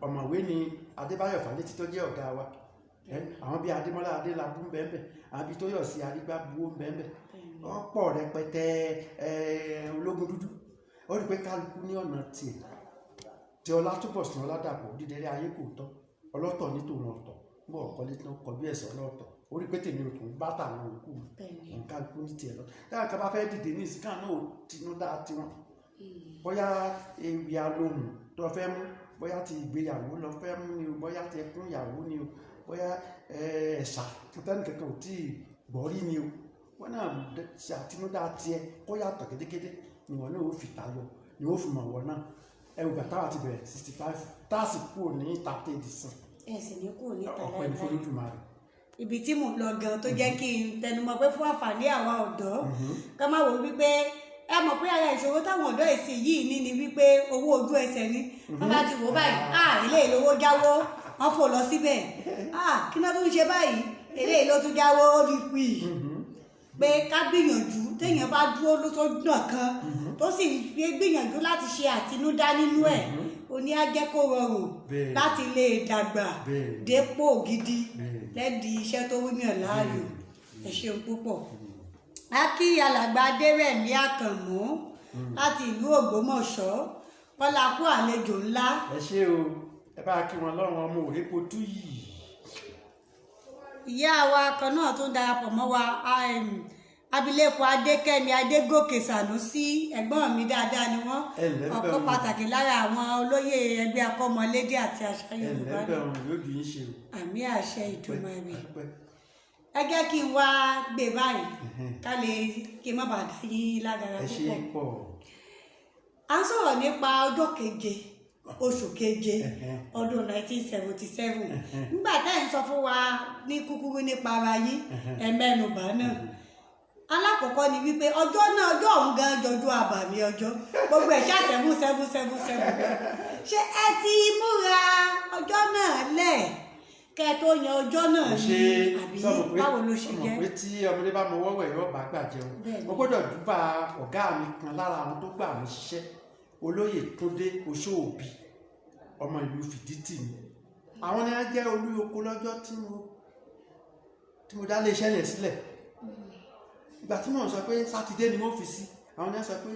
ọ̀mọ̀wé ni Adébáyọ̀ Fálétí tó jẹ́ ọ̀gá wa àwọn bíi Adémọ́lá Adélabú ń bẹ́ẹ̀ bẹ́ẹ̀ àwọn bíi Tóyọ̀sí Arígbábuwó ń bẹ́ẹ̀ bẹ́ẹ̀ ọ̀pọ̀ rẹpẹtẹ ológun dúdú ó rí pé kálukú ní ọ̀nà tiẹ̀ tí Ọlátúbọ̀sún Ọládàpọ̀ Dídẹrẹ́ ayé kò tọ́ ọlọ́tọ̀ ní tòun ọ̀tọ̀ ń bọ̀ ọ̀kọ́lé tó kọjú ẹ̀sẹ̀ ọlọ́tọ̀ ó rí pé tèmi ò tún bá tàwọn òkú òun kálukú ní tiẹ̀ lọ táwọn kan bá fẹ́ dìde ní ìsìnká náà tinú dá tiwọn bóyá ewì alóhùn tó fẹ́ mú bóyá ti ìgbéyàwó lọ fẹ́ mú ni o bóyá ti ẹkún ìyàwó ni o bóyá ẹ̀ṣà tẹ́nì kankan ò tí ì gbọ́rí ni o wọ́n náà ṣe àtinúdá tiẹ̀ kó yàtọ̀ gédégédé ni wọ́n náà ó fi tayọ ni ó fi mọ̀ wọ́n náà ẹ̀rùgbà táwa ti bẹ̀rẹ̀ 65 táàsì kúrò ní tàtẹ́ ìdìsàn ẹ̀sìn ní kúrò ní tàlẹ́ ọ̀pọ̀ ìfọlójúmọ́ rẹ̀. ibi tí mò ń lọ gan tó jẹ́ kí n tẹnumọ́ pé fún àǹfààní àwa ọ̀dọ́ ká má wò wípé ẹ mọ̀ pé ara ìṣòro táwọn ọ̀dọ́ èsì yìí ní ni wípé owó ojú ẹsẹ̀ ni wọ́n bá ti wò báyìí ilé ìlówó jáwó wọ́n fò lọ síbẹ̀ kí náà tó ń ṣe báyìí ilé ìlú tún jáwó ó di pì pé ká gbìyànjú téèyàn bá dúró lóṣooṣù kan tó sì gbìyànjú láti ṣe àtinúdá nínú ẹ̀ oní á jẹ́ kó rọrùn láti lè dàgbà dépò gidi lẹ́dí iṣẹ́ tó wúyàn láàyò ẹ ṣeun púpọ̀. a kí alàgbà Adérẹ̀mí Àkànmú láti ìlú Ògbómọ̀ṣọ́ kọ́lá kú àlejò ńlá. ẹ ṣé o ẹ bá kí wọn lọ́rùn ọmọ òrépo tú yìí. ìyá wa kan náà tún darapọ̀ mọ́ wa abilékọ Adékẹ́mi Adégòkè Sànúsí ẹ̀gbọ́n mi dáadáa ni wọ́n ọkọ pàtàkì lára àwọn olóyè ẹgbẹ́ akọ́mọlédè àti àṣà Yorùbá ni àmì àṣẹ ìdùnnú ẹ̀mí. ẹ jẹ́ kí n wá gbé báyìí ká lè kí n má bàa dá yín lágara púpọ̀. a ń sọ̀rọ̀ nípa ọjọ́ keje oṣù keje ọdún 1977 nígbà tá ẹ̀ ń sọ fún wa ní kúkúrú nípa ara yín ẹ̀mẹ́nubà náà. alákọ̀ọ́kọ́ ni wípé ọjọ́ náà ọjọ́ ọ̀hún gan jọjọ́ àbàmì ọjọ́ gbogbo ẹ̀ ṣàṣẹ́mú ṣé ẹ ti múra ọjọ́ náà lẹ̀ kẹ́ ẹ tó yan ọjọ́ náà ní àbí báwo ló ṣe jẹ́. ọmọ pé tí ọmọdé bá mọ wọ́wọ́ ẹ̀rọ bá gbà jẹun mo gbọ́dọ̀ dúpà ọ̀gá mi kan lára àwọn tó gbà mí ṣiṣẹ́ olóyè Túndé Oṣóòbí ọmọ ìlú Fìdítì ni àwọn ni wọ́n jẹ́ olú oko lọ́jọ́ tí mo dá lé iṣẹ́ yẹn sílẹ̀ ìgbà tí wọ́n sọ pé sátidé ni wọ́n fi sí àwọn náà sọ pé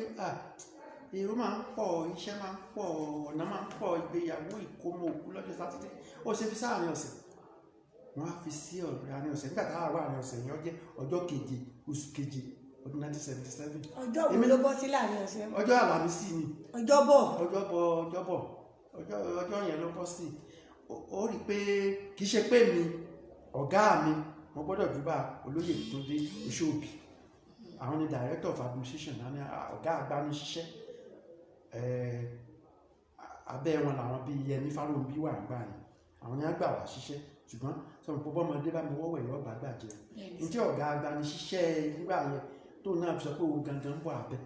èrò máa ń pọ̀ iṣẹ́ máa ń pọ̀ ọ̀nà máa ń pọ̀ ìgbéyàwó ìkómọ òkú lọ́jọ́ sátidé ó ṣe fi sáàrin ọ̀sẹ̀ wọ́n á fi sí àárín ọ̀sẹ̀ nígbà táwọn àwọn àárín ọ̀sẹ̀ yẹn jẹ́ ọjọ́ keje oṣù keje ọdún 1977. ọjọ́ wo ló bọ́ sí láàrin ọ̀sẹ̀? ọjọ́ Àlàmísì ni. ọjọ́bọ̀ ọjọ́ yẹn ló bọ́ sí. ó rí i pé kì í ṣe pé mi ọ̀gá mi mo gbọ́dọ̀ júbà olóyè Túndé Oṣóòbí àwọn ni director of administration náà ní ọ̀gá agbanisíṣẹ́ abẹ́ wọn làwọn bíi Yẹmí Fálóńbí wà nígbà yẹn àwọn ni wọ́n gbà wá ṣiṣẹ́ ṣùgbọ́n sọ̀rọ̀ pé bọ́mọdé bá mi wọ́wọ́ ẹ̀yọ́ bá gbàjẹ́ ní tí ọ̀gá agbanisíṣẹ́ nígbà yẹn tó náà fi sọ pé òun gangan wà abẹ́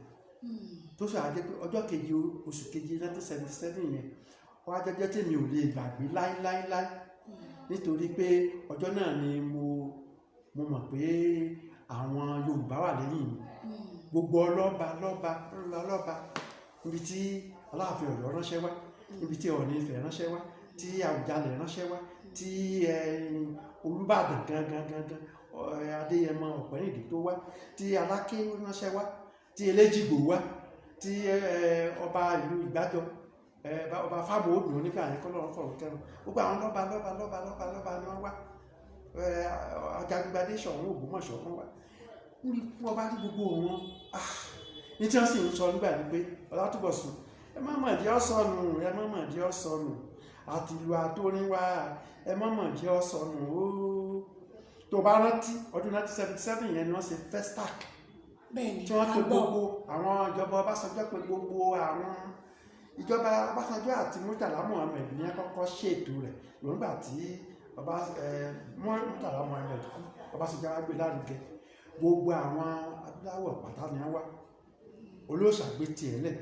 tó sọ àjẹ́ pé ọjọ́ keje oṣù keje 1977 yẹn wọ́n á jẹ́jẹ́ tèmi ò lè gbàgbé láíláíláí nítorí pé ọjọ́ náà ni mo mọ̀ pé àwọn Yorùbá wà lẹ́yìn mi gbogbo ọlọ́ba níbi tí Aláàfin Ọ̀yọ́ ránṣẹ́ wá níbi tí Ọọ̀ni Ifẹ̀ ránṣẹ́ wá tí Àwùjalẹ̀ ránṣẹ́ wá tí Olúbàdàn gangan Adéyẹmọ Ọ̀pẹ́yìndé tó wá tí Aláké ránṣẹ́ wá tí Eléjìgbò wá tí ọba ìlú Ìgbàjọ ọba Fábòódùn onígbà yẹn kọ́ lọ́run fọ̀rọ̀ kẹrùn gbogbo àwọn lọ́ba ni wọ́n wá Ajagungbadé Ṣọ̀ún Ògbómọ̀ṣọ́ wọn wá níbi wọ́n bá rí gbogbo wọn ní tí wọ́n sì ń sọ nígbà ní pé Ọlátúbọ̀sún ẹ má mọ̀ jẹ́ ọ̀sọ̀nù àti ìlú àtórin wá ẹ má mọ̀ jẹ́ ọ̀sọ̀nù tó bá rántí ọdún 1977 yẹn ni wọ́n ṣe Festac bẹ́ẹ̀ni tí wọ́n pe gbogbo àwọn ìjọba Ọbásanjọ́ pé gbogbo àwọn ìjọba Ọbásanjọ́ àti Murtala Muhammed ní àkọ́kọ́ ṣètò rẹ̀ lóńgbà tí Murtala Muhammed kú Ọbásanjọ́ wá gbé lárugẹ gbogbo àwọn adúláwọ̀ pátá ni wọ́n wá olóòṣà gbé tiẹ̀ lẹ̀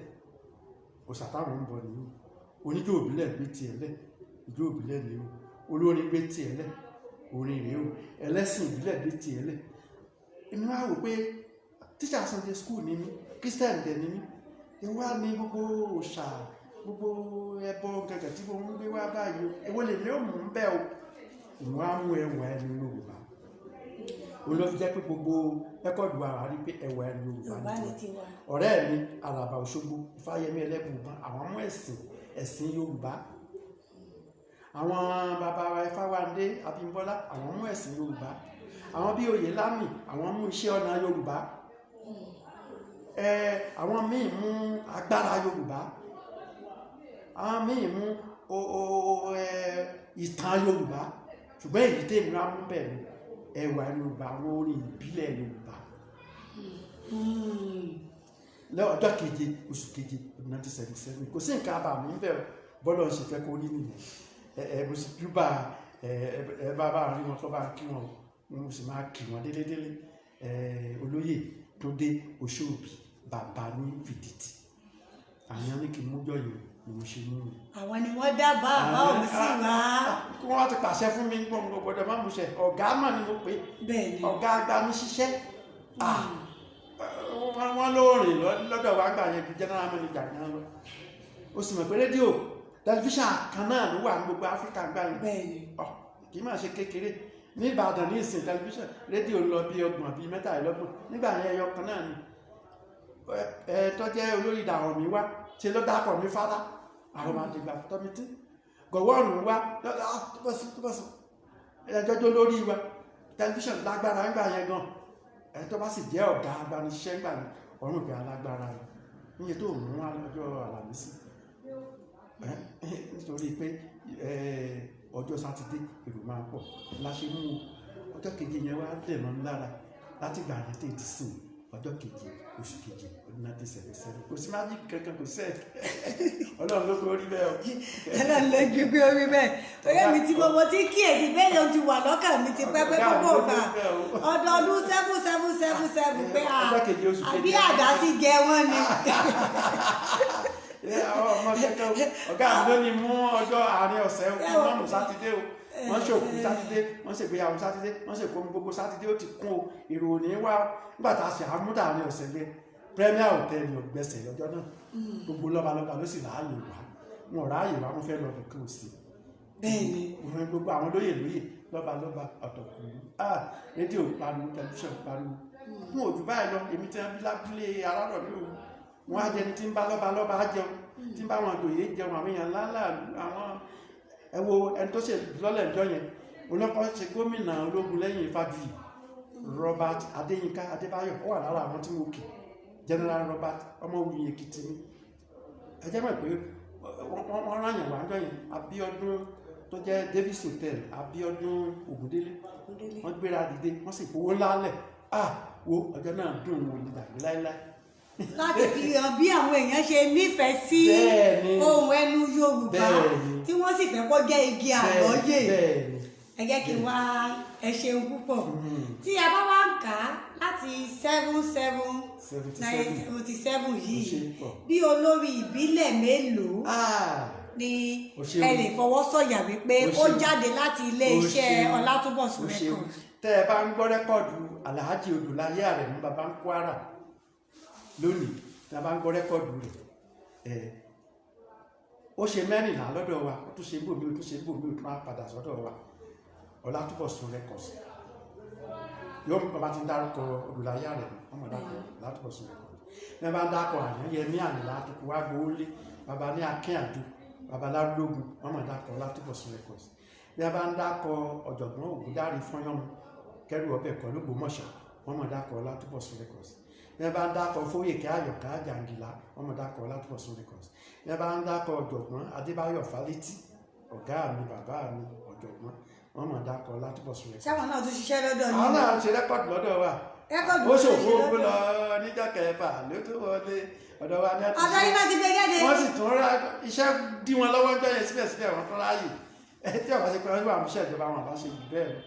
òòṣà táwọn ń bọ̀ nìyí oníjó òbílẹ̀ gbé tiẹ̀ lẹ̀ ìjó òbílẹ̀ nìyí olórin gbé tiẹ̀ lẹ̀ orin rèé o ẹlẹ́sìn ìbílẹ̀ gbé tiẹ̀ lẹ̀ inú wa wò pé teacher Sunday school ni mí Christian dẹ̀ ni mí ìwà ni gbogbo òòṣà gbogbo ẹbọ gẹ́gẹ́ tí mo ń gbé wá báyìí o èwo lè ní òmù ń bẹ́ o ìwọ̀n á mú ẹwà ẹni Yorùbá olófi jẹ́ pé gbogbo rẹ́kọ̀dù wa rí pé ẹwà ẹni Yorùbá ní tiwa ọ̀rẹ́ mi Àlàbà Òṣogbo Ifáyẹmí Ẹlẹ́bùúbọn àwọn mú ẹ̀sìn Yorùbá àwọn bàbá wa Ifáwándé Abímbọ́lá àwọn mú ẹ̀sìn Yorùbá àwọn bí Oyèlámì àwọn mú iṣẹ́ ọnà Yorùbá àwọn míì mú agbára Yorùbá àwọn míì mú ìtàn Yorùbá ṣùgbọ́n èyí tèmi wá mú bẹ̀rẹ̀ ẹwà Yorùbá àwọn orin ìbílẹ̀ Yorùbá lọ́jọ́ keje oṣù keje 1977 kò sí nǹkan àbàmì ń bẹ̀rẹ̀ bọ́lọ̀ ń ṣe fẹ́ kó rí nìyẹn mo sì dúbà bá rí wọn tó bá kí wọn mo sì máa kí wọn délédélé olóyè tó dé Òṣòbí bàbá ní Fìdítì àwọn ní kí n mújọ yìí ni mo ṣe mú mi. àwọn ni wọ́n dábàá àbá òun sí wa. kí wọ́n ti pàṣẹ fún mi gbọ́n gbọ́dọ̀ má mú ṣe ọ̀gá mà ni mo pè é ọ̀gá agbami ṣiṣẹ́ wọ́n ló rìn lọ́dọ̀ wa gbà yẹn ju general manager gan lọ o sì mọ̀ pé rédíò tẹlifíṣàn kan náà ló wà ní gbogbo Áfíríkà gbà yẹn kì í máa ṣe kékeré ní Ìbàdàn ní ìsìn tẹlifíṣàn rédíò lọ bí 30 bí 33 nígbà yẹn ẹyọ kan náà ni tó jẹ́ olórí ìdàrọ̀ mi wá ṣe ló dákọ̀ mi fádá àwọn máa dìgbà tọ́mítí gọ̀wọ́ọ̀nù wá tọ́bọ̀sí ẹjọ́jọ́ lórí wa tẹlifíṣàn lágbára ń gbà yẹn gan ẹ̀ tó bá sì jẹ́ ọ̀gá agbanisẹ́ ń gbà ní ọ̀rùn ìgbà alágbára rẹ̀ níye tó mú ọjọ́ Àlàmísì nítorí pé ọjọ́ Sátidé èrò máa pọ̀ láṣẹ mú ọjọ́ keje yẹn wá dẹ̀nà lára láti gbà yẹn tètè sìn ọjọ́ keje oṣù keje ọdún 1977 kò sí májíkì kankan kò sẹ́ẹ̀ Ọlọ́run ló gbé orí bẹ́ẹ̀ o. Ọlọ́run ló gbé orí bẹ́ẹ̀ torí mi tí mo ti kíyèsí bẹ́ẹ̀ ló ti wà lọ́kàn mi ti pẹ́ pé gbogbo ọgbà ọdọọdún 7777 pé àbí àdá sì jẹ wọ́n ni. àwọn ọmọ kẹ́kẹ́ ọ̀gá mi ló ní mú ọjọ́ àárín ọ̀sẹ̀ wọ́n mú Sátidé o wọ́n ṣòkú Sátidé wọ́n ṣègbéyàwó Sátidé wọ́n ṣèkó gbogbo Sátidé ó ti kún o èrò òní wá nígbà tá a ṣe àmúdà àárín ọ̀sẹ̀ gbé Premier Hotel ọ̀gbẹ́sẹ̀ lọ́jọ́ náà gbogbo lọ́balọ́ba ló sì láàyè wá wọn ò ráàyè wá wọn fẹ́ lọ nìkan ò sí. bẹ́ẹ̀ni gbogbo àwọn lóyè lọ́balọ́ba ọ̀tọ̀kùnrin rédíò pariwo tẹlifíṣàn pariwo fún òjò báyìí lọ èmi tí wọ́n bí lábúlé arárọ̀ ní òun wọn á jẹni tí ń bá lọ́balọ́ba á jẹun tí ń bá wọn àjòyè jẹun àwọn èèyàn ńláńlá àwọn ẹ wo ẹni tó ṣe lọ́lẹ̀ ìjọ yẹn olókọ́ ṣe gómìnà ológun lẹ́yìn Fájuyì Robert Adéyínká Adébáyọ̀ ó wà lára àwọn tí mo kì General Robert Ọmọwùyí Èkìtì ni ẹ jẹ́ mọ̀ pé wọ́n ráyàn wá jọ yẹn Abíọ́dún tó jẹ́ Davis Hotel Abíọ́dún Ògúndélé wọ́n gbéra dìde wọ́n sì fowó lálẹ̀ wo ọjọ́ náà dùn wọn ní dàgbé láéláé. láti fi hàn bí àwọn èèyàn ṣe nífẹ̀ẹ́ sí ohun ẹnu Yorùbá tí wọ́n sì fẹ́ kó jẹ́ igi àlọ́yè ẹ jẹ́ kí n wá ẹ ṣeun púpọ̀ tí a bá wá ń kà á láti 77 yìí bí olórí ìbílẹ̀ mélòó ni ẹ lè fọwọ́ sọ̀yà wípé ó jáde láti iléeṣẹ́ Ọlátúnbọ̀sún Records. tẹ́ ẹ bá ń gbọ́ rẹ́kọ̀dù Alhaji Odùláyé Àrẹ̀mú bàbá ń Kwara lónìí tí a bá ń gbọ́ rẹ́kọ̀dù rẹ̀ ó ṣe 14 lọ́dọ̀ wa ó tún ṣe gbòmí ó tún ṣe gbòmí ó tún máa padà sọ́dọ̀ wa Ọlátúnbọ̀sún Records yóò mú bàbá ti ń dárúkọ Odùláyé Àrẹ̀mú ọmọ dákọ̀ Ọlátúnbọ̀sún Records ní bá ń dákọ̀ Àyànyẹmí Àyìnlá àtòkù wá gbówólé bàbá ní Akínàdó bàbá Lárúlógún ọmọ dákọ̀ Ọlátúnbọ̀sún Records ní bá ń dákọ̀ ọ̀jọ̀gbọ́n Ògúndárí Fọ́yánmu kẹrù ọbẹ̀ kọ́ l'Ógbómọ̀ṣọ́ ọmọ dákọ̀ Ọlátúnbọ̀sún Records ní bá ń dákọ̀ Fóyèké Àyọ̀ká Jàǹgìlá ọmọ dákọ̀ Ọlátúnbọ̀sún Records ní bá ń dákọ̀ ọ̀jọ̀gbọ́n Adébáyọ̀ Fálétí ọ̀gá mi bàbá mi ọ̀jọ̀gbọ́n wọ́n mọ̀ dákọ̀ Látìbọ̀sún rẹ̀. sáwọn náà tún ṣiṣẹ́ lọ́dọ̀ àwọn náà ṣe rẹ́kọ̀dù lọ́dọ̀ wa rẹ́kọ̀dù ó ṣòfófó lọ níjọ́ kẹfà ló tó wọlé ọ̀dọ̀ wa ní àtúnṣe ọ̀dọ̀ yìí náà ti gbé jáde. wọ́n sì tún ra iṣẹ́ dí wọn lọ́wọ́ jọ yẹn síbẹ̀síbẹ̀ wọn tún ráàyè tí ọ̀bá ṣe pé wọ́n wà múṣẹ́ ìjọba wọn àbá ṣe jù bẹ́ẹ̀ lọ.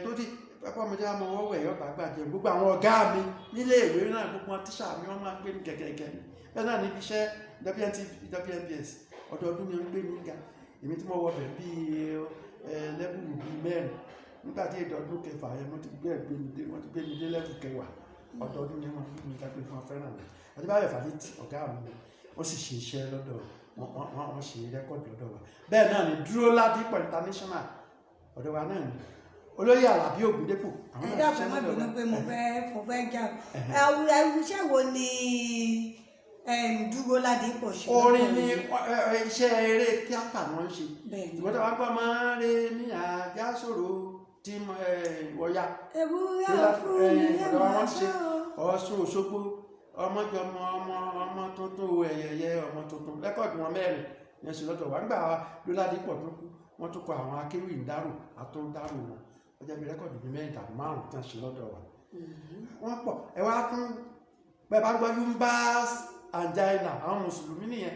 tó di pápá ọmọdé wa mọ wọ́wọ́ ẹ̀yọ́ bá gbàjẹ́ gbogbo àwọn ọ̀gá mi nílé ìwé náà gbogbo wọn tíṣà mi wọ́n máa ń gbé ní kẹ̀kẹ́ ni bẹ́ẹ̀ náà níbi iṣẹ́ WNBS ọdọọdún ni wọ́n gbé ní ga èmi tí mo wọ bẹ̀ bíi lẹ́bùrù bíi mẹ́rin nígbà tí ìdọ̀dún kẹfà yẹn wọ́n ti gbé mi dé lẹ́bù kẹwàá ọdọọdún ni wọ́n gbé mi ká pé wọ́n fẹ́ràn mi àti báyọ̀ Fálétí ọ̀gá mi wọ́n sì ṣe iṣẹ́ lọ́dọ̀ wọ́n ṣe rẹ́kọ̀dì lọ́dọ̀ wa bẹ́ẹ̀ náà ni Dúró Ládìpọ̀ International ọ̀dọ̀ wa náà ni Olóyè Àlàbí Ògúndépò àwọn náà ṣiṣẹ́ lọ́dọ̀ wa. ẹ dábàá má bínú pé mo fẹ́ jà ẹ̀wù iṣẹ́ wo ni Dúró Ládìpọ̀ ṣe. orin ni iṣẹ́ eré tíátà ni wọ́n ń ṣe ìwọ́n tó wá gbọ́ máa ń re ní àjàsòrò tí wọ́ya ewúrẹ́ fún mi ọ̀dọ̀ wa wọ́n ti ṣe Ọ̀ṣun Òṣogbo ọmọjọmọ ọmọ tuntun ẹyẹyẹ ọmọ tuntun rẹ́kọ̀dù wọn mẹ́rin yẹn sì lọ́dọ̀ wá ń gbà wá Dúró Ládìpọ̀ tó kú wọ́n tún kọ àwọn akéwì ìdárò àtúndárò wọn ọjọ́ bíi rẹ́kọ̀dù bíi mẹ́rin tàbí márùn tí wọ́n ṣe lọ́dọ̀ wa. wọ́n pọ̀ ẹ wá tún bẹ́ẹ̀ bá gbọ́ Yumbas Anjaina àwọn mùsùlùmí nìyẹn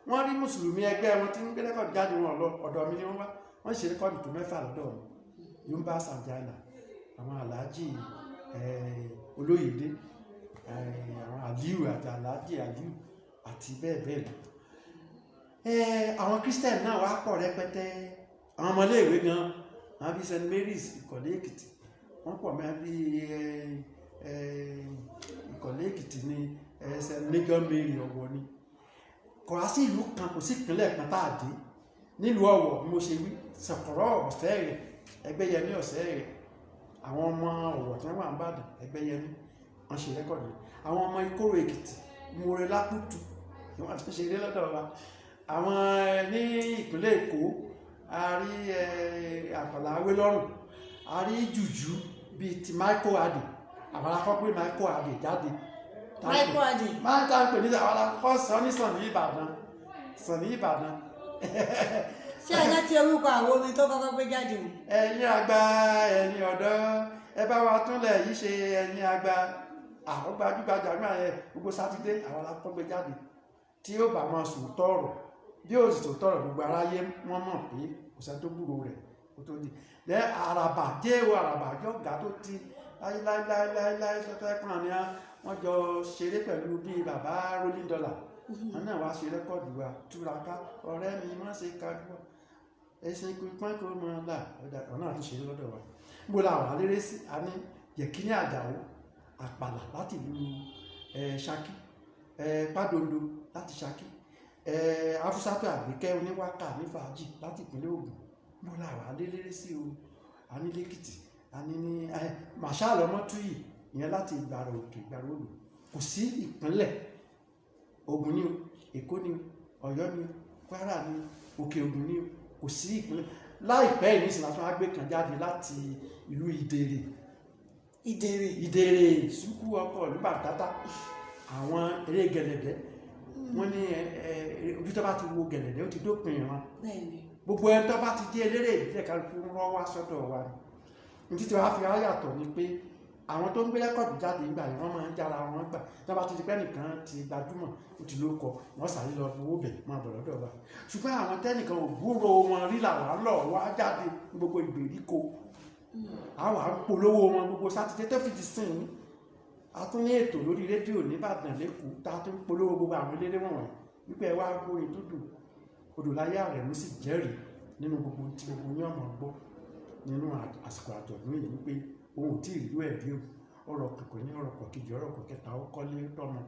wọ́n rí mùsùlùmí ẹgbẹ́ wọn tí ń gbé rẹ́kọ̀dù jáde wọn lọ ọ̀dọ̀ mi ni wọ́n wá wọ́n ṣe rẹ́kọ̀dù tó 6 lọ́dọ̀ mi Yumbas Anjaina àwọn Alhaji Olóyèdé àwọn Aliu àti Alhaji Aliu àti bẹ́ẹ̀ bẹ́ẹ̀ lọ. àwọn Christian náà wá pọ̀ rẹpẹtẹ àwọn ọmọléèwé gan àwọn bíi St Mary's Ìkọ̀lé Èkìtì wọ́n pọ̀ mẹ́ bíi Ìkọ̀lé Èkìtì ní St Major Mary Ọ̀wọ̀ ni kò wá sí ìlú kan kò sí ìpínlẹ̀ kan tá a dé nílùú Ọ̀wọ̀ bí mo ṣe wí Sọ̀kọ̀rọ̀ ọ̀sẹ̀ rẹ̀ Ẹgbẹ́yẹmí ọ̀sẹ̀ rẹ̀ àwọn ọmọ Ọ̀wọ̀ tí wọ́n wà ń bàdàn Ẹgbẹ́yẹmí wọ́n ṣe rẹ́kọ̀dù àwọn ọmọ Ìkòrò Èkìtì Mòrè Lápútù ni wọ́n ti ṣe eré lọ́dọ̀ wa àwọn ní ìpínlẹ̀ Èkó a rí Àpàlà Awélọ́rùn a rí Jùjú bíi ti Michael Adé àwọn akọ́pẹ́ Michael Adé jáde Michael Adé máa ń tàn pè ní àwọn akọ́ sọ ní Sànní Ìbàdàn ṣé ẹ láti orúkọ àwọn orin tó kọ́kọ́ gbé jáde o. ẹ̀yin àgbà ẹ̀yin ọ̀dọ́ ẹ bá wa túnlẹ̀ yìí ṣe ẹ̀yin àgbà àwọn gbajúgbajà náà yẹ gbogbo sátidé àwọn alákọ̀ọ́gbé jáde tí ó bá máa sùn tọ̀rọ̀ bí ó sì tó tọ̀rọ̀ gbogbo aráyé wọ́n mọ̀ pé kò sẹ́ni tó gbúrò rẹ̀ kó tó di lẹ́ àràbà jẹ́wọ́ àràbà jọ̀gá tó ti láíláíláíláí sọ́tẹ́ kan ni wọ́n jọ ṣeré pẹ̀lú bíi bàbá Rolling Dollar wọn náà wá ṣe rẹ́kọ̀dù wa túraká ọ̀rẹ́ mi má ṣe kájú ẹsẹ̀ pípọ́n kó mọ́ ọ́n là ọ̀nà àti ṣe lọ́dọ̀ wa gbogbo làwọn aléré sí a ní Yẹ̀kínní Àjàó Àpàlà láti ìlú Ṣakí Pàdóńdó láti Ṣakí Afúsátù Àgbékẹ́ Oníwákà ní Fàájì láti ìpínlẹ̀ Ògùn gbogbo làwọn aléré sí o a ní lẹ́kìtì a ní ní Marshal Ọmọ́túyì ìyẹn láti Ìgbàrà Òkè Ìgbàrà Odò kò sí ìpínlẹ̀ Ògùn ni o Èkó ni o Ọ̀yọ́ ni o Kwara ni o Òkè Ògùn ni o kò sí ìpínlẹ̀ láìpẹ́ yìí nísìnyí láti wọ́n gbé kan jáde láti ìlú Ìdèrè Súkú ọkọ̀ olúbàdàtà àwọn eré gẹ̀lẹ̀dẹ́ wọ́n ní ojú tó bá ti wo gẹ̀lẹ̀dẹ́ ó ti dópin ìran gbogbo ẹ̀ tó bá ti dé eléré ìbílẹ̀ kálukú ń rọ́ wá sọ́dọ̀ wa ní títí wàá fi ayàtọ̀ ni pé àwọn tó ń gbé rẹ́kọ̀dù jáde nígbà yìí wọ́n máa ń jára wọn gbà tó bá ti di pé nìkan ti gbajúmọ̀ ó ti lóko wọ́n sáré lọ owó bẹ̀ máa bọ̀ lọ́dọ̀ wa ṣùgbọ́n àwọn tẹ́nìkan ò gbúrò wọn rí làwọn lọ wá jáde gbogbo ìgbèríko àwọn à ń polówó wọn gbogbo sátidé tó fi ti sìn ní a tún ní ètò lórí rédíò nìbàdàn lẹ́kọ̀ọ́ tá a tún polówó gbogbo àwọn eléré wọ̀nyí wípé ẹ wá gbórin tó dùn Odòláyé Àrẹ̀mú sì jẹ́rìí nínú gbogbo tí gbogbo yín ọmọ gbọ́ nínú àsìkò àjọ̀dún yìí wípé ohun tí ìlú ẹ̀ rí ọ̀rọ̀ kòkò ní ọ̀rọ̀ kọ̀kejì ọ̀rọ̀ kọ̀kẹta ó kọ́lé tọ́mọ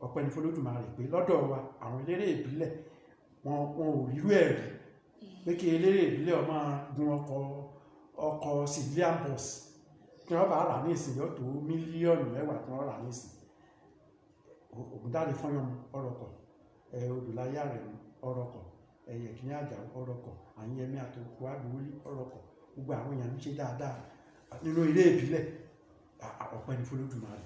ọpẹ́ ní f'Olódùmarè pé lọ́dọ̀ wa àwọn eléré ìbílẹ̀ wọn ò rírú ẹ̀ rí pé kí eléré ìbílẹ̀ ọmọ gun ọkọ̀ civilian bus kí wọ́n bá rà ní ìsìn yóò tó mílíọ̀nù 10 tí wọ́n rà ní ìsìn Ògúndáre Fọ́yánmi ọ̀rọ̀kọ̀ Odòláyé Àrẹ̀mú ọ̀rọ̀kọ̀ Yẹ̀kínní Àjàó ọ̀rọ̀kọ̀ Àyìnyẹmí Àtòkù Àdúwólé ọ̀rọ̀kọ̀ gbogbo àwọn èèyàn ń ṣe dáadáa nínú ilé ìbílẹ̀ ọpẹ́ ní f'Olódùmarè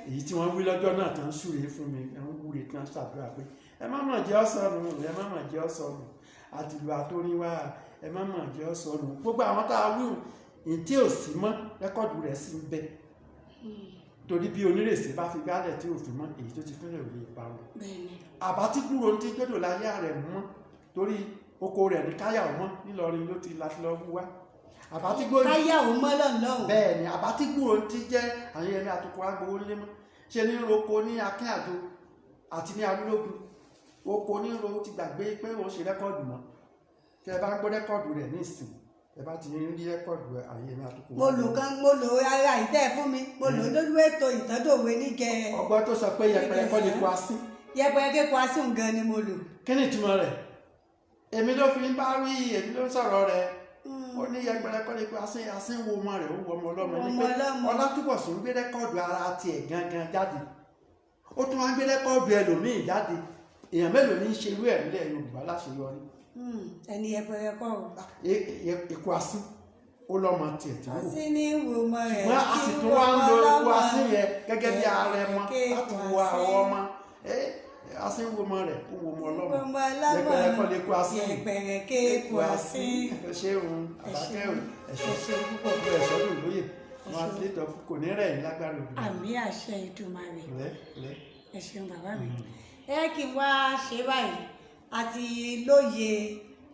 èyí tí wọ́n wí lọ́jọ́ náà tán súre fún mi ẹ̀ ń wúre tí wọ́n ṣàdúrà pé ẹ má mà jẹ́ ọ̀sọ̀nù ẹ má mà jẹ́ ọ̀sọ̀nù àtìlù àtorin wa ẹ má mọ̀ jẹ́ sọnù gbogbo àwọn tá a wí ní tí ò sí mọ́ rẹ́kọ̀dù rẹ̀ sí ń bẹ torí bí onírèsè bá fi gbálẹ̀ tí ò fi mọ́ èyí tó ti fẹ́rẹ̀ òye ìparun àbá tí kúrò tí gbọ́dọ̀ láyé rẹ̀ mọ́ torí oko rẹ̀ ní káyà ọmọ nílọrin ló ti láti lọ wú wá àbá tí gbòòrò káyà ọmọ lọ́nlọ́hùn bẹ́ẹ̀ ni àbá tí gbòòrò tí jẹ́ àwọn ẹni àtòkò agbowó lé mọ́ ṣe ní roko ní akínàjò àti ní alúlógún oko ní ro ti gbàgbé pé òun ṣe rẹ́kọ̀dù mọ́ tẹ bá ń gbọ́ rẹ́kọ̀dù rẹ̀ ní ìsìn ẹ bá ti ń rí rẹ́kọ̀dù àyè ní àtòkò mo lò ara ìtẹ́ fún mi mo lò lójú ètò ìtọ́dọ̀wé níjẹ ọgbọ́n tó sọ pé yẹpẹrẹ kọ́ lè kó asín yẹpẹrẹ kéko asín gan ni mo lò. kí ni ìtumọ̀ rẹ̀ èmi ló fi ń bá wí èmi ló ń sọ̀rọ̀ rẹ̀ ó ní yẹpẹrẹ kọ́ lè kó asín wo ọmọ rẹ̀ ó wọ ọmọ ọlọ́mọ ní pé Ọlátúbọ̀sún gbé rẹ́kọ̀dù ara tiẹ̀ gangan jáde ó tún wá gbé rẹ́kọ̀dù ẹlòmíì jáde èèyàn mélòó ní í ṣe irú ẹ̀ nílẹ̀ Yorùbá láṣeyọrí ẹni yẹpẹrẹ kọ́ o. ikú asín ó lọ́mọ tiẹ̀ tí wò asín ní ìwò ọmọ rẹ̀ ṣùgbọ́n a sì tún wá ń lo ikú asín yẹn gẹ́gẹ́ bí ààrẹ mọ láti wo àwọn ọmọ asín wo ọmọ rẹ̀ ó wo ọmọ ọlọ́mọ yẹpẹrẹ kọ́ lè kó asín yẹpẹrẹ kéèkó asín ṣéun àbákẹ́ ẹ̀ṣọ́ púpọ̀ bí ẹ̀ṣọ́ ló lóye wọn àti ètò kò ní rẹ̀ yín lágbára òbí. àmì àṣẹ Èdùmàrè ẹ ṣeun bàbá mi Mm. ẹ kí n wá ṣe báyìí àti lóye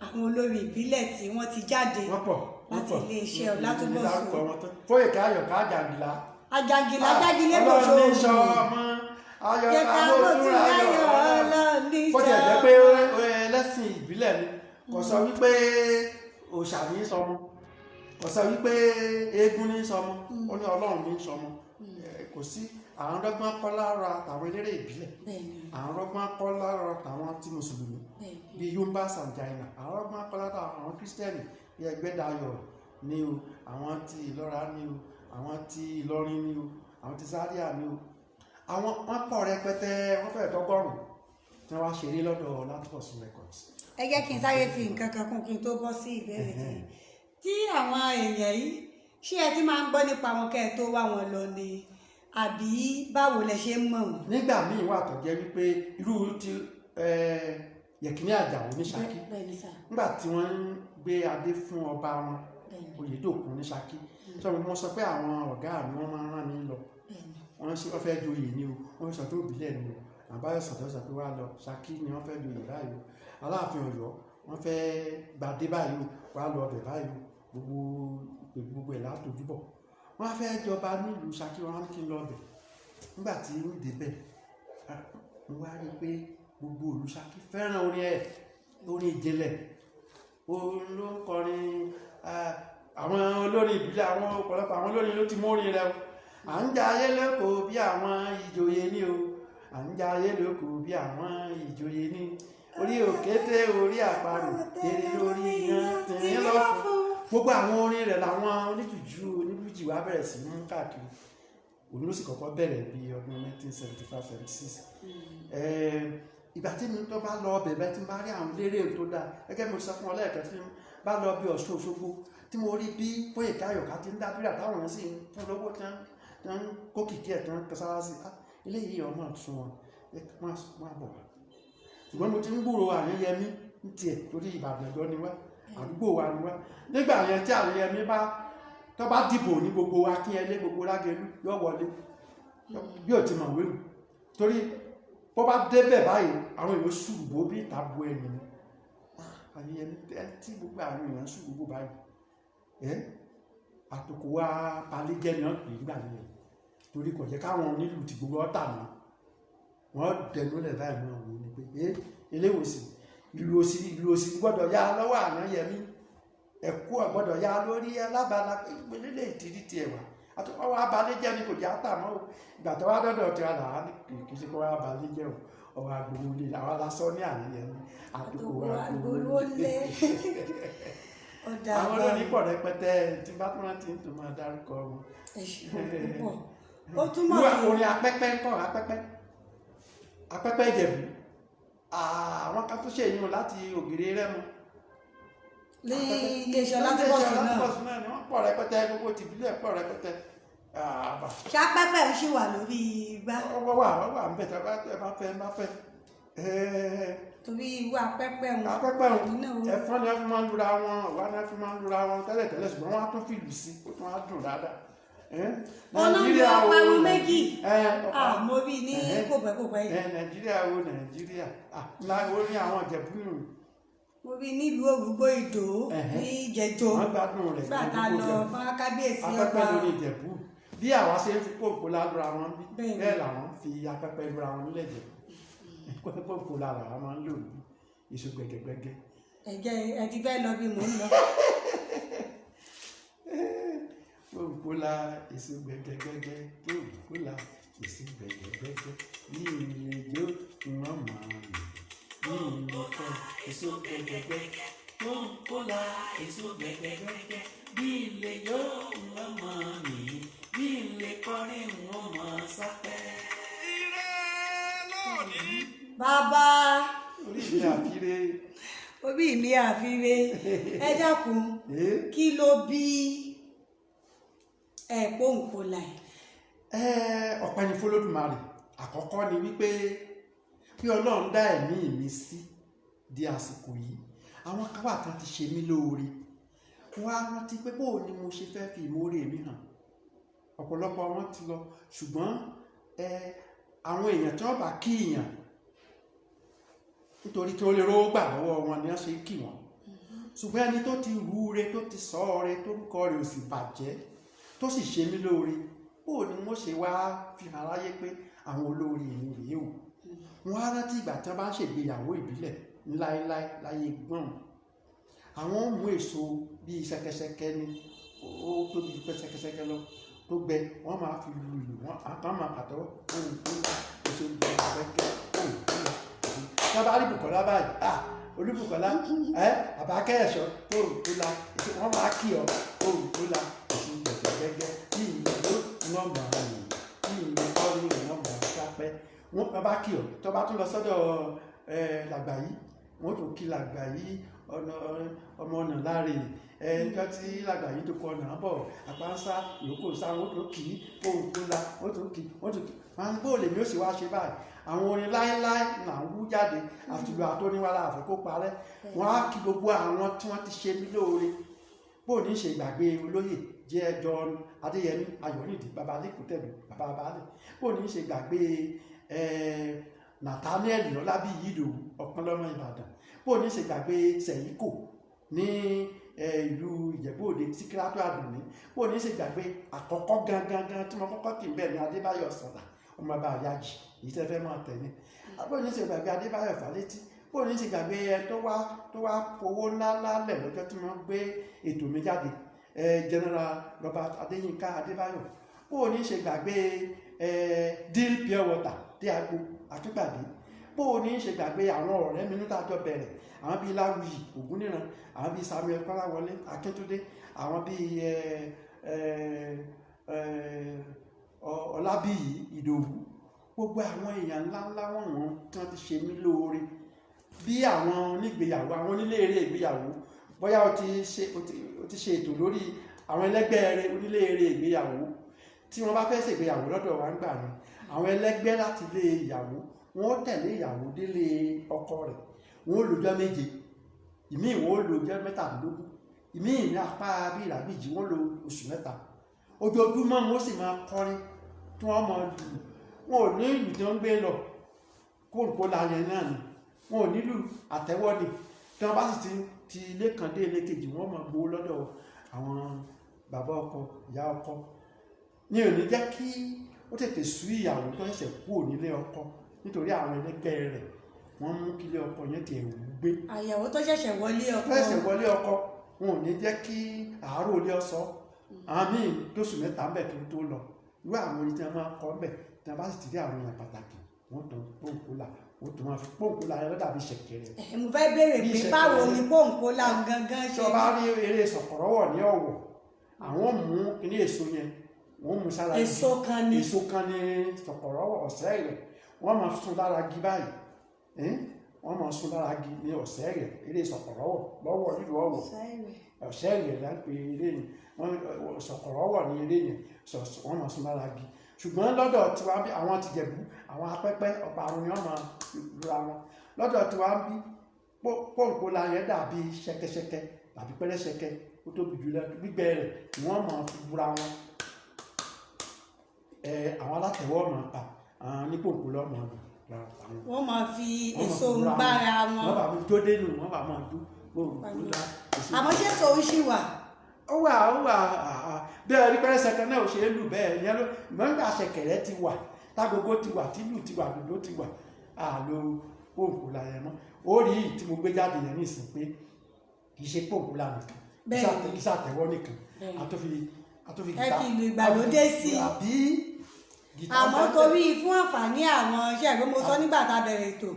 àwọn olórí ìbílẹ̀ tí wọ́n ti jáde wọ́n pọ̀ láti iléeṣẹ́ Ọlátúbọ̀sún. Fóyèká Àyọ̀ká Àjàngìlá Àjàngìlá jágilé kò Ọlọ́run ní sọ ṣòro ọmọ Àyọ̀ká yẹka ló ló tún ti ráyọ̀ láyọ̀ Ọlọ́run ní bó tiẹ̀ jẹ́ sọ. pé ẹlẹ́sìn ìbílẹ̀ ni kò sọ wípé òòṣà ní sọmọ kò sọ wípé eégún ní sọmọ ó ní Ọlọ́run ní sọmọ kò sí àwọn dọ́gbọ́n kọ́ lára tàwọn eléré ìbílẹ̀ àwọn dọ́gbọ́n kọ́ lára tàwọn tí mùsùlùmí bíi Yumba Sanjaina àwọn dọ́gbọ́n kọ́ lára àwọn kírísítẹ́nì bíi Ẹgbẹ́dayọ̀ ní o àwọn tí Ìlọ́ra ní o àwọn tí Ìlọrin ní o àwọn tí Zaria ní o àwọn wọn pọ̀ rẹpẹtẹ wọn fẹ́ẹ̀ tọ́gọ́rùn tí wọ́n wá ṣeré lọ́dọ̀ Ọlátúbọ̀sún Records. ẹ jẹ́ kí n sáré fi nǹkan kan kún kí n tó bọ́ sí ìbéèrè tí àwọn èèyàn yìí ṣé ẹ ti máa ń gbọ́ nípa wọn kẹ́ ẹ tó wá wọn lọ ni àbí báwo lẹ ṣe ń mọ̀ wọ́n. nígbà míì wà tó jẹ́ wípé irú ti Yẹ̀kínní Àjàó ní Ṣakí nígbà tí wọ́n ń gbé adé fún ọba wọn Oyèdòkun ní Ṣakí wọ́n sọ pé àwọn ọ̀gá mi wọ́n máa ń rán mi lọ wọ́n fẹ́ joyè ni o wọ́n sọ tó bílẹ̀ ni o àbáyọ̀ sọ̀tọ̀ sọ pé wá lọ Ṣakí ni wọ́n fẹ́ joyè báyìí o Aláàfin Ọ̀yọ́ wọ́n fẹ́ gbadé báyìí o wá lọ ọbẹ̀ báyìí o gbogbo ẹ̀ látòjúbọ̀ wọ́n fẹ́ jọba nílùú Ṣakí wọn kí n lọ ọbẹ̀ nígbà tí ń débẹ̀ mo wá rí i pé gbogbo ìlú Ṣakí fẹ́ràn orin ìjìnlẹ̀ orin ló ń kọrin àwọn olórin ìbílẹ̀ àwọn ọ̀pọ̀lọpọ̀ àwọn olórin ló ti mú orin rẹ o à ń jayé lóko bí àwọn ìjòyè ní o à ń jayé lóko bí àwọn ìjòyè ní orí òkété orí àparò tèrè lórí yan tìrín lọ́fún gbogbo àwọn orin rẹ̀ làwọn oníjùjú oníbùjì wa bẹ̀rẹ̀ sí mú káàkiri òun ló sì kọ́kọ́ bẹ̀rẹ̀ bí ọdún 1975-76 ìgbà tí mi tó bá lọ bẹ̀bẹ̀ tí n bá rí àwọn eléré tó dáa gẹ́gẹ́ mo sọ fún ọ lẹ́ẹ̀kan tí bá lọ bí Ọ̀ṣun Òṣogbo tí mo rí bí Fóyèká Àyọ̀ká ti ń dábìrà táwọn èèyàn sì ń fún lówó tí wọ́n ń kó kìkì ẹ̀ tí wọ́n ń kẹsàrà sí eléyìí ọmọ àtúnṣe wọn máa bọ̀ wá ṣùgbọ́n mo ti ń gbúrò Àyànyẹmí ń tiẹ̀ torí Ìbàdàn ẹ̀dọ́ ni wá àdúgbò wa ni wá nígbà yẹn tí Àyànyẹmí tó bá dìbò ní gbogbo Akínyẹlé gbogbo Lágẹ̀lú yóò wọlé bí ò ti mọ̀ wéwu torí bó bá débẹ̀ báyìí àwọn èèyàn ṣùgbọ́ bí ìtàbù ẹ̀yìn ni Àyànyẹmí tí gbogbo àwọn èèyàn ṣùgbọ́ báyìí àtòkò wa palẹ́jẹ́ ni wọ́n pè é gbà nìyẹn torí kò jẹ́ káwọn onílù ti gbogbo ọ̀tà náà wọ́n dẹnu lẹ̀ báyìí náà wò ni pé eléwòsì ìlú òsì gbọ́dọ̀ yá lọ́wọ́ Àyànyẹmí ẹ̀kú ọ̀gbọ́dọ̀ yá lórí alábàálá ìpínlẹ̀ ìtìrí tiẹ̀ wá àtọ́wọ́ wa balẹ̀jẹ́ ni kò já tà mọ́ o ìgbà tó wá dọ́dọ̀ tí wà láwa kì í ṣe kó wá balẹ̀jẹ́ o ọwọ́ agbowó lé làwọn lásán ní Àyànyẹmí àtòkò agbowó lé àwọn olórin pọ̀ rẹpẹtẹ tí bá tó rántí tó máa dárúkọ wọn. ó túmọ̀ sí orin Apẹ́pẹ́ ń kọ́ Apẹ́pẹ́ Ìjẹ̀bú àwọn kan tó ṣe èyí láti Ògìrì Rẹ́mọ. ní iléeṣẹ́ Ọlátúbọ̀sún náà ni wọ́n pọ̀ rẹpẹtẹ gbogbo tìbílẹ̀ pọ̀ rẹpẹtẹ. ṣàpẹ́pẹ́ ń ṣì wà lórí igbá. wà ń bẹ̀ tí a bá fẹ́ torí irú apẹ́pẹ́ wọn. apẹ́pẹ́ ẹ̀fọn ni wọ́n fi máa ń lura wọn ọ̀wá ni wọ́n fi máa ń lura wọn tẹ́lẹ̀tẹ́lẹ̀ ṣùgbọ́n wọ́n á tún fìlù sí ó tún á dùn dáadáa. Nàìjíríà o ọparun méjì mo rí ní kòpẹ́kòpẹ́ yìí. Nàìjíríà o Nàìjíríà ó ní àwọn Ìjẹ̀bú nù. mo rí nílùú Òrùgbó Ìdó ní Ìjẹ̀jọ́ nígbà tá a lọ bá kábíyèsí ọba. apẹ́pẹ́ lórí Ìjẹ̀bú bí àwa ṣe ń fi pòpòlá lura wọn bí bẹ́ẹ̀ làwọn fi apẹ́pẹ́ lura wọn nílẹ̀ Ìjẹ̀bú pòpòlá làwọn máa ń lò ní èso gbẹ̀gẹ̀gbẹ̀gẹ̀. ẹ ti fẹ́ lọ bí mò ń lọ. pòpòlá èso gbẹ̀gẹ̀gbẹ̀gẹ̀ pòpòlá èso gbẹ̀gẹ̀gbẹ̀gẹ̀ bí ìrìnàjò wọn máa ń lò bí ìrìnàjò èso gbẹ̀gẹ̀gbẹ̀gẹ̀ pòpòlá èso gbẹ̀gẹ̀gbẹ̀gẹ̀ bí ìrìnàjò wọn máa ń lò bí ilé kọrin wọn máa sápẹ́. Bàbá orí mi àfire. Orí mi àfire. Ẹ dákun kí ló bí Pọ́ńkọ́lá yìí? Ọpẹ́ ni f'Olódùmarè. Àkọ́kọ́ ni wípé bí Ọlọ́run dá ẹ̀mí mi sí di àsìkò yìí àwọn kan wà kan ti ṣe mí lóore wọ́n á rántí pé bóò ni mo ṣe fẹ́ fi ìmoore mi hàn. Ọ̀pọ̀lọpọ̀ wọn ti lọ ṣùgbọ́n àwọn èèyàn tí wọ́n bá kí èèyàn nítorí kí ó lè rówó gbà lọ́wọ́ wọn ni wọ́n ṣe kí wọn. Ṣùgbọ́n ẹni tó ti rúure tó ti sọ ọrẹ tórúkọ rẹ̀ ò sì bàjẹ́ tó sì ṣe mí lóore bóò ni mo ṣe wá fi hàn láyé pé àwọn olóore mi rèé o. Wọ́n á rántí ìgbà tí wọ́n bá ń ṣègbéyàwó ìbílẹ̀ ní láéláé láyé gbọ́n àwọn ò mú èso bíi ṣẹ̀kẹ̀ṣẹ̀kẹ̀ ni ó tóbi ju pé ṣẹ̀kẹ̀ṣẹ̀kẹ̀ lọ tó gbẹ wọ́n máa fi lu ìlú wọn àkàn máa pàtẹ́wọ́ ohun tó ń èso gbẹ̀gbẹ̀gbẹ̀ ohun tó lọ. Tí wọ́n bá rí Bùkọ́lá báyìí Olúbùkọ́lá Àbákẹ́ Ẹ̀ṣọ́ ohun tó la wọ́n máa kí ọ ohun tó la èso gbẹ̀gbẹ̀gbẹ̀ bí ìlú wọn mọ̀ ọ́n bí ìlú kọ́ni wọn mọ̀ ọ́n sápẹ́ wọ́n bá kí ọ tó bá tún lọ sọ́dọ̀ Làgbàyí wọ́n tún kí Làgbàyí ọmọ ọ̀nà láre ẹjọ́ tí Làgbàyí tó kọ ọ̀nà bọ̀ àpáńsá ìrókò sáwọn tó kì í ohun tó la wọ́n tún kì í wọ́n ń bóòlè mi ó sì wá ṣe báyìí àwọn orin láéláé là ń wú jáde àtìlù àtọ́níwálá àfẹ́kó parẹ́ wọ́n á kí gbogbo àwọn tí wọ́n ti ṣe mí lóore bóò ní ṣe ìgbàgbé olóyè jẹ́ John Adéyẹmí Ayọ̀nídìí bàbá Adékútẹ̀lú bàbá Baálẹ̀ bóò ní ṣe ìgbàgbé Nathaniel Ọlábíyì Ìdòwú Ọ̀pọ̀lọmọ Ìbàdàn bóò ní ṣe ìgbàgbé Sẹ̀yíkò ní ìlú Ìjẹ̀bú Òde Síkírátù Àdùnní bóò ní ṣe ìgbàgbé àkọ́kọ́ gangan tí mo kọ́kọ́ kì í bẹ́ẹ̀ ní Adébáyọ̀ Sọ̀lá ọmọ bá Àyájì èyí tẹ́ fẹ́ máa tẹ̀lé bóò ní ṣe ìgbàgbé Adébáyọ̀ Fálétí bóò ní ṣe ìgbàgbé tó wá fowó ńláńlá lẹ̀ lọ́jọ́ tí wọ́n gbé ètò mi jáde General Robert Adéyínká Adébáyọ̀ bóò ní ṣe ìgbàgbé Deal Pure Water dé agbo àtúgbàdé bóò ní ṣe gbàgbé àwọn ọ̀rẹ́ mi níta jọ bẹ̀rẹ̀ àwọn bíi Láwùyí Ògúnníran àwọn bíi Samuel Kọ́láwọlé Akíntúndé àwọn bíi Ọlábíyì Ìdòwú gbogbo àwọn èèyàn ńláńlá wọ̀n tí wọ́n ti ṣe mí lóore bí àwọn onígbéyàwó àwọn oníléèrè ìgbéyàwó bóyá o ti ṣe ètò lórí àwọn ẹlẹ́gbẹ́ rẹ̀ oníléèrè ìgbéyàwó tí wọ́n bá fẹ́ ṣègbéyàwó lọ́dọ̀ wa ń gbà ní àwọn ẹlẹ́gbẹ́ láti ilé ìyàwó wọ́n tẹ̀lé ìyàwó délé ọkọ rẹ̀ wọ́n lọ́jọ́ méje ìmí wọ́n lọ́jọ́ mẹ́tàdínlógún ìmí ní apá bí ìràbíjì wọ́n lò oṣù mẹ́ta ojoojúmọ́ wọ́n sì máa kọrin tí wọ́n mọ lù wọn ò ní ìlú tí wọ́n gbé lọ kóńkó láyé náà ni wọn ò nílù àtẹ́wọ́ ni tí wọ́n bá sì ti ilé kan dé ilé kejì wọ́n mọ̀ gbowó lọ́dọ̀ àwọn bàbá ọkọ ìyá ọkọ ní ò ní jẹ́ kí ó tètè sú ìyàwó tó ṣẹ̀ṣẹ̀ kúrò nílé ọkọ nítorí àwọn ẹlẹgbẹ́ rẹ̀ wọ́n mú kílé ọkọ yẹn tiẹ̀ wù gbé. àyàwó tó ṣẹ̀ṣẹ̀ wọlé ọkọ wọn ò ní jẹ́ kí àárò ilé ọsọ àwọn míì lóṣù mẹ́ta ń bẹ̀ tó lọ irú àwọn orin tí wọ́n máa kọ́ ń bẹ̀ tí wọ́n bá sì ti rí àwọn èèyàn pàtàkì wọ́n tó Pọ́ńkọ́lá wọ́n tó máa fi Pọ́ńkọ́lá yẹn lọ́dà bí ṣẹ̀kẹ̀rẹ̀. mo fẹ́ béèrè pé báwo ni Pọ́ńkọ́lá gangan ṣe. tó bá rí eré Sọ̀kọ̀rọ̀wọ̀ ní Ọ̀wọ̀ àwọn mú kíní èso yẹn wọ́n mú sára èso kan ní Sọ̀kọ̀rọ̀wọ̀ ọ̀sẹ̀ rẹ̀ wọ́n máa sún lára gi báyìí wọ́n máa sún lára gi ní ọ̀sẹ̀ rẹ̀ eré Sọ̀kọ̀rọ̀wọ̀ lọ́wọ́ nílùú Ọ̀wọ̀ ọ̀sẹ̀ rẹ̀ là ń pè eré yẹn Sọ̀kọ̀rọ̀wọ̀ ní eré yẹn wọ́n máa sún lára gi ṣùgbọ́n lọ́dọ̀ tiwa bí àwọn ti Jẹ̀bú àwọn apẹ́pẹ́ ọ̀pá àrùn ni wọ́n máa lura wọn lọ́dọ̀ tí wàá ń bí pọ́ǹpọ́ la yẹn dàbí ṣẹkẹṣẹkẹ tàbí pẹ́rẹ́ṣẹkẹ ó tóbi jù lọ gbígbẹ rẹ̀ wọ́n máa fi búra wọn àwọn alátẹ̀wọ́ máa pa àwọn ní pọ́ǹpọ́ lọ́mọ ọdún wọ́n máa fi èso ń gbára wọn. wọ́n bá mú jó dénú wọ́n bá máa jó àmọ́ ṣé sòun ṣì wà. ó wà bẹ́ẹ̀ rí pẹ́rẹ́ṣẹkẹ náà ò ṣe é lù bẹ́ẹ̀ yẹn ló mọ́ńgà ṣẹ̀kẹ̀rẹ̀ ti wà tágogo ti wà tìlù ti wà dòdò ti wà àlò pọ́ǹpọ́ la yẹn mọ́ ó rí tí mo gbé jáde yẹn nísìnyí pé kì í ṣe pọ́ǹpọ́ la nìkan kì í ṣàtẹ̀wọ́ nìkan àtòfi ẹ fi ìlú ìgbàlódé sí i àmọ́ torí fún àǹfààní àwọn iṣẹ́ ìgbé mo sọ nígbà tá a bẹ̀rẹ̀ ètò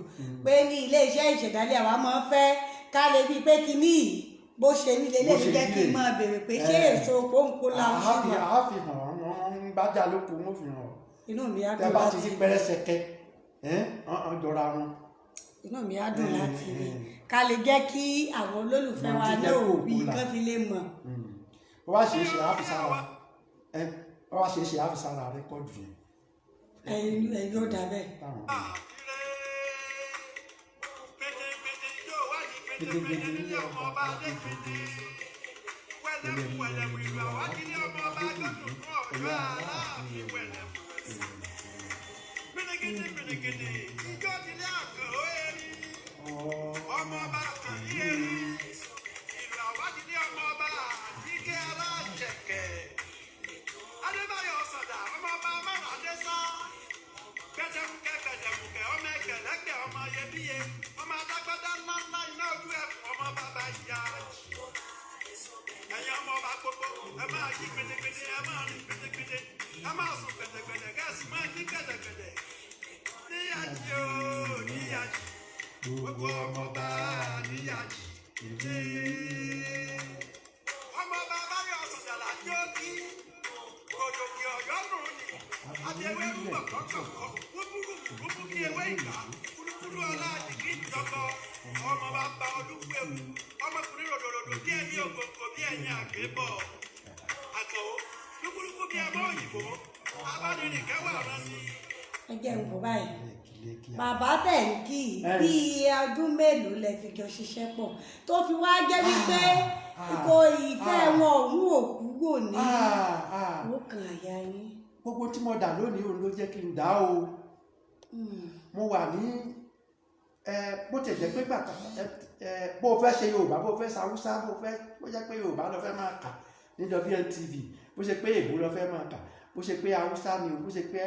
pé ní ilé-iṣẹ́ ìṣẹ̀dálẹ̀ àwa máa ń fẹ́ ká lè bíi pé kíní yìí bó ṣe nílé lè jẹ́ kí n máa béèrè pé ṣé èso pọ́ǹpọ́ la ń ṣe wà. àfihàn wọn bá jà lóko wọn fi hàn inú mi á tẹ dùn bá láti ti rí pẹ́rẹ́ṣẹkẹ jọra wọn. inú mi á dùn láti rí ká lè jẹ́ kí àwọn olólùfẹ́ wa náà òbí kan fi lè mọ̀. wọ́n wá ṣe é ṣe àfisára rẹ́kọ̀dù yẹn. ẹ̀yin yóò dà bẹ́ẹ̀. Ọmọọba kan ní erí ìlú àwádìí ọmọọba àdígé alájẹkẹ Adébáyọ̀ Sọ̀dà ọmọọba márùn adésá gbẹdẹmukẹ ọmọ ẹgbẹ̀lẹ́gbẹ̀ ọmọ iyebíye ọmọ adágbádá ńláńlá iná ojú ẹkùn ọmọ bàbá ìyá ẹ̀yin ọmọọba gbogbo ẹ máa yí gbẹdẹgbẹdẹ ẹ máa rìn gbẹdẹgbẹdẹ ẹ máa sùn gbẹdẹgbẹdẹ kẹsì máa yí gbẹdẹgbẹdẹ níyàjí o níyàjí gbogbo ọmọọba níyàjí ọmọọba Báyọ̀ Sọ̀dà lájọ kí òdòdó Ọ̀yọ́ nù ní adéwé rúbọ kọkọkọ wúbúrú kí ewé ìgbà kúlúkúlú ọlá àdìgí ìjọkọ ọmọọba bá olúkúẹwù ọmọkùnrin ròdòdòdò bí ẹni ògòǹgò bí ẹni àgbébọ àkàwọ lúkúlúkú bí ẹmọ òyìnbó abánirìn kẹwàá rán sí. ẹ jẹ́ ń bọ̀ báyìí bàbá tẹ̀ ń kí bíi ọdún mélòó lẹ fi jọ ṣiṣẹ́ pọ̀ tó fi wá jẹ́ wípé kò ìfẹ́ wọn òun òkú gò ní ó kàn àyà yín. gbogbo tí mo dà lónìí òun ló jẹ́ kí n dá o mo wà ní bó tẹ̀ jẹ́ pé gbàtà bó o fẹ́ ṣe Yorùbá bó o fẹ́ ṣe Haúsá bó jẹ́ pé Yorùbá ló fẹ́ máa kà ní WNTV bó ṣe pé èbó ló fẹ́ máa kà bó ṣe pé Haúsá ni o bó ṣe pé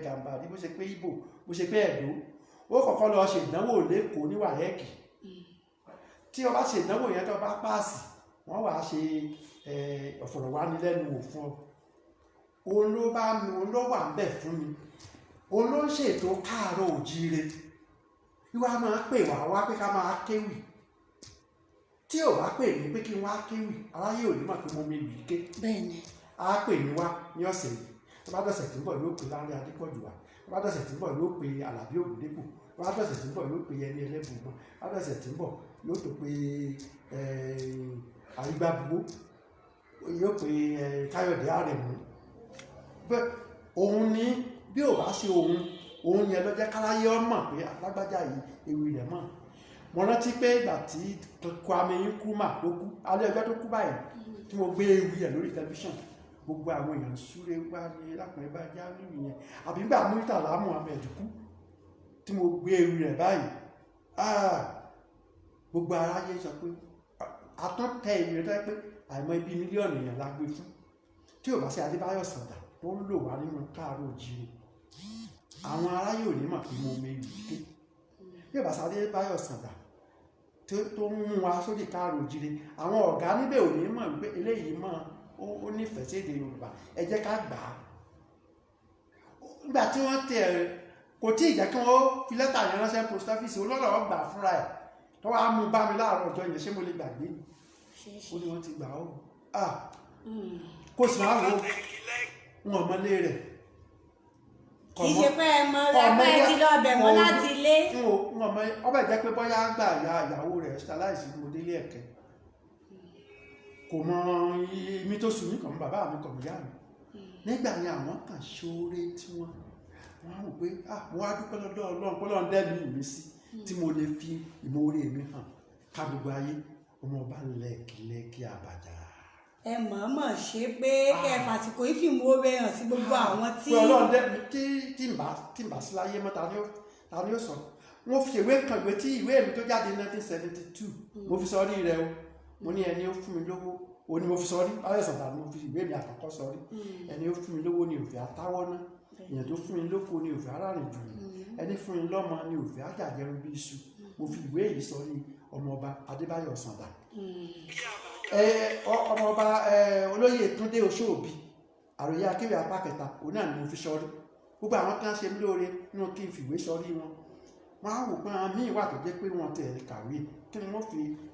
Gàmbàrí bó ṣe pé Ìgbò bó ṣe pé Ẹ̀dó ó kọ́kọ́ lọ ṣe ìdánwò lẹ́kọ̀ọ́ ní wàhẹ́ẹ̀kì tí o bá ṣe ìdánwò yẹn tó bá páàsì wọ́n wàá ṣe ọ̀fọ̀rọ̀wánilẹ́nuwò fún ọ òun ló bá mi òun ló wà ń bẹ̀ fún mi òun ló ń ṣètò káàárọ̀ òjíire wíwá máa pè wá pé ká máa kéwì tí ò bá pè mí pé kí n wá kéwì aráyé ò ní mọ̀ pé mo mi lù ké bẹ́ẹ̀ni á pè mí wá ní ọ̀sẹ̀ yìí tó bá dọ̀sẹ̀ tí ń bọ̀ ló pe Láńrè Adépọ̀jù wá tó bá dọ̀sẹ̀ tí ń bọ̀ ló pe Àlàbí Ògúndépò tó bá dọ̀sẹ̀ tí ń bọ̀ ló pe Yẹmí Ẹlẹ́bùúbọn tó bá dọ̀sẹ̀ tí ń bọ̀ ló tó pe Àrígbábuwó yóò pe Káyọ̀dé Àrẹ̀mú bẹ́ẹ̀ òun ní bí ò bá ṣe òun yẹn ló jẹ́ káráyé ọmọ pé alágbájá yìí ewì rẹ̀ mọ̀ mo rántí pé ìgbà tí Kwame Nkrumah tó kú alẹ́ ọjọ́ tó kú báyìí tí mo gbé ewì ẹ̀ lórí tẹlifíṣàn gbogbo àwọn èèyàn súré wá ní lápẹ̀ bá já lórí yẹn àbí nígbà Murtala Muhammed kú tí mo gbé ewì rẹ̀ báyìí gbogbo aráyé sọ pé àtúntẹ ewì rẹ̀ tó yẹ pé àìmọ̀ ibi mílíọ̀nù èèyàn la gbé fún tí ò bá sí Adébáyọ̀ Sàndà tó ń lò wá nínú Káàárọ̀ Oòjíire àwọn aráyé ò ní mọ̀ pé mo mewì ké bí ò bá sí Adébáyọ̀ Sàndà tó ń mú wa sórí Káàárọ̀ Oòjíire àwọn ọ̀gá níbẹ̀ ò ní mọ̀ wípé eléyìí mọ̀ ó nífẹ̀ẹ́ sí èdè Yorùbá ẹ jẹ́ ká gbà á nígbà tí wọ́n tẹ̀ kò tí ì jẹ́ kí wọ́n fi lẹ́tà yẹn ránṣẹ́ post office olólọ́wọ́ gbà fúnra ẹ̀ tó wàá mú bá mi láàárọ̀ ọjọ́ yẹn ṣé mo lè gbàgbé ni ó ní wọ́n ti gbà ó kó sì máa wò wọn ọmọlé rẹ̀ kì í ṣe pé ẹ mọ ẹgbẹ́ ẹ ti lọ bẹ̀ wọ́n láti ilé. ọbẹ̀ jẹ́ pé bóyá gbà ìyàwó rẹ̀ ṣaláìsí mo délé ẹ̀kẹ́ kò mọ imi tó sùn mí kàn bàbá mi kàn yá mi nígbà yẹn àwọn kan ṣoore tí wọ́n rò pé wọ́n á dúpẹ́ lọ́dọ̀ Ọlọ́run pé Ọlọ́run dẹ́mi mi sí tí mo lè fi ìmoore mi hàn ká gbogbo ayé ọmọ ọba lẹ́kìlẹ́kì àbàjá. ẹ mọ̀ọ́mọ̀ ṣe pé kẹ́ ẹ fàsìkò yìí fi ìmoore hàn sí gbogbo àwọn tí. pé ọlọ́run dẹ́mi tí n bá sí láyé mọ́ ta ni ó sọ. mo fi ìwé kan ìwé tí ìwé mi tó jáde 1972 mo fi sọrí rẹ o mo ní ẹni ó fún mi lówó o ni mo fi sọrí báyọ̀ sọ̀tà ni mo fi ìwé mi àkọ́kọ́ sọrí ẹni ó fún mi lówó ni òfin àtàwọ́ náà èèyàn tó fún mi lóko ni òfin arárìn jù ẹni fún mi lọ́mọ ni òfin àjàjẹrun bí iṣu mo fi ìwé yìí sọrí ọmọọba Adébáyọ̀ Sàndà ọmọọba olóyè Túndé Oṣóòbí àròyé akéwì apá kẹta òun náà ni mo fi sọrí gbogbo àwọn kan ṣe mí lóore nínú kí n fìwé sọrí wọn á wò pé àwọn míì wà tó jẹ́ pé wọ́n tẹ̀ kàwé kí ni wọ́n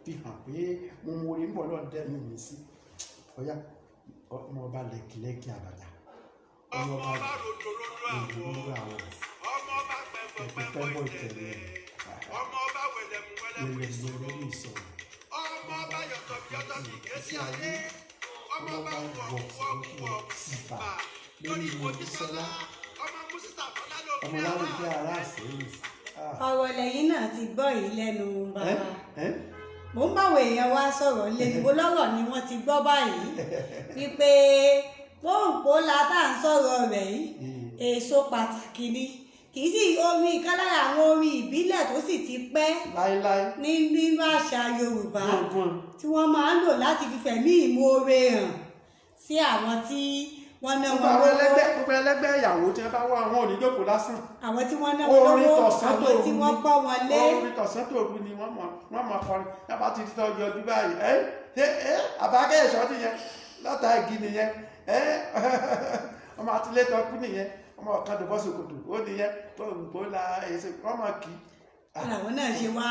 fi hàn pé mo mọ orí ń bọ̀ lọ́ọ́ dẹ́nu mi sí ọ̀yá ọmọọba lẹ́kìlẹ́kì àbàjá ọmọọba òdòdó àwọn pẹ̀pẹ̀pẹ̀bọ̀ ìtẹ̀lẹ̀ ọmọọba wẹ̀lẹ̀mú ìsọ̀rọ̀ ọmọọba yọ̀tọ̀yọ̀tọ̀ ní ìgbésí ayé ọmọọba wọ̀ síbà lórí Mojísọ́lá ọmọ Mùsítà Fọlá ló fi ọmọláwọ̀ ìgbé ara àṣẹ́yìn. ọ̀rọ̀ lẹ́yìn náà ti gbọ́ yìí lẹ́nu bàbá mo ń báwo èèyàn wá sọ̀rọ̀ lébo lọ́rọ̀ ni wọ́n ti gbọ́ báyìí wípé pọ́ǹpọ́lá tá à ń sọ̀rọ̀ rẹ̀ yìí èso pàtàkì ni kì í sì orin ìkan lára àwọn orin ìbílẹ̀ tó sì ti pẹ́ nínú àṣà Yorùbá tí wọ́n máa ń lò láti fi fẹ̀mí ìmoore hàn sí àwọn tí wọ́n ná wọn lówó. gbogbo ẹlẹgbẹ́ ìyàwó tí wọ́n bá wá àwọn oníjókòó lásán. àwọn tí wọ́n ná wọn lówó àwọn tí wọ́n pọ́ wọn lé. orin tọ̀sán tòru ni wọ́n mọ̀ kọrin yàrá ti di tọ́jú ọdún báyìí àbákẹ́ ẹ̀ṣọ́ nìyẹn lọ́tà igi nìyẹn ọmọ àtìlẹ́tọ̀ kú nìyẹn ọmọ ọ̀kan tó bọ́ sòkòtò ó nìyẹn tó la èsì ọmọ kì í. àwọn náà ṣe wá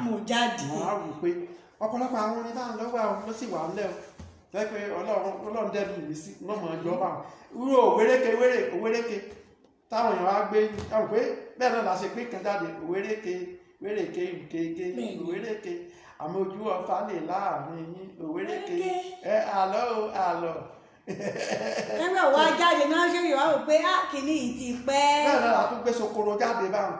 mú jáde. wọ́n á wò pé ọ̀pọ̀lọpọ̀ àwọn orin táwọn lọ́wọ́ àwọn ló sì wà ńlẹ̀ o pé ọlọ́run dẹ́bi mi sí wọ́n mọ̀ ọjọ́ bá wọn wúrò òwéréke táwọn èèyàn wá gbé táwọn pé bẹ́ẹ̀ náà la ṣe pé kan jáde òwéréke kéèké òwéréke àmọ́ ojú ọ̀fà lè láàrin yín òwéréke àlọ́. ẹgbẹ́ wa jáde náà ṣe yọ̀ wá wò pé kìíní yìí ti pẹ́. bẹ́ẹ̀ náà la tún gbé sokoro jáde báwọn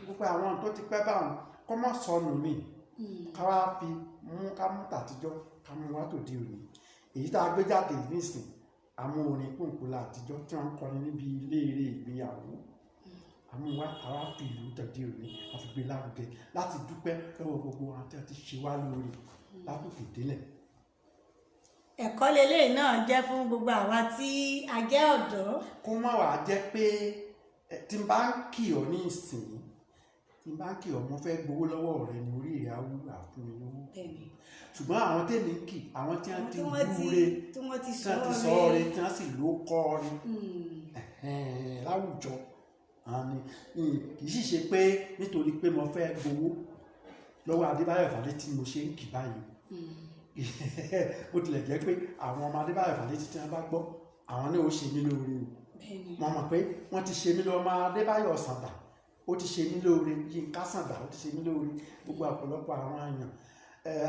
gbogbo àwọn tó ti pẹ́ báwọn kọ́ mọ́ sọnù mi ká wá fi ká mú tàtijọ́ ká mú wá tòde òní èyí tá a gbé jáde nísìn àwọn orin kúnkúnlá àtijọ́ tí wọ́n ń kọrin níbi ilé eré ìgbéyàwó àwọn wa àwa fi ìlú tòde òní àfigbé lárugẹ láti dúpẹ́ lọ́wọ́ gbogbo wọn tí wọ́n ti ṣe wá lóore látòkè délẹ̀. ẹ̀kọ́ lélẹ́yìn náà jẹ́ fún gbogbo àwa tí a jẹ́ ọ̀dọ́. kó má wàá jẹ́ pé tí n bá ń kì ọ́ ní ìsìn tí n bá ń kì ọ́ mo fẹ́ gbowó lọ́wọ́ rẹ ní orí ìyá wúrà fún mi lówó ṣùgbọ́n àwọn tèmi ń kì àwọn tí wọ́n ti wúre tí wọ́n ti sọ ọ́re tí wọ́n sì ló kọ́ ọ́re láwùjọ kì í sì ṣe pé nítorí pé mo fẹ́ gbowó lọ́wọ́ Adébáyọ̀ Fálétí mo ṣe ń kì báyìí bó tilẹ̀ jẹ́ pé àwọn ọmọ Adébáyọ̀ Fálétí tí wọ́n bá gbọ́ àwọn náà ó ṣe mí lóore o wọ́n mọ̀ pé wọ́n ti ṣe mí lóore ọmọ Adébáyọ̀ Sàndà ó ti ṣe mí lóore Yínká Sàndà ó ti ṣe mí lóore gbogbo ọ̀pọ̀lọpọ̀ àwọn èèyàn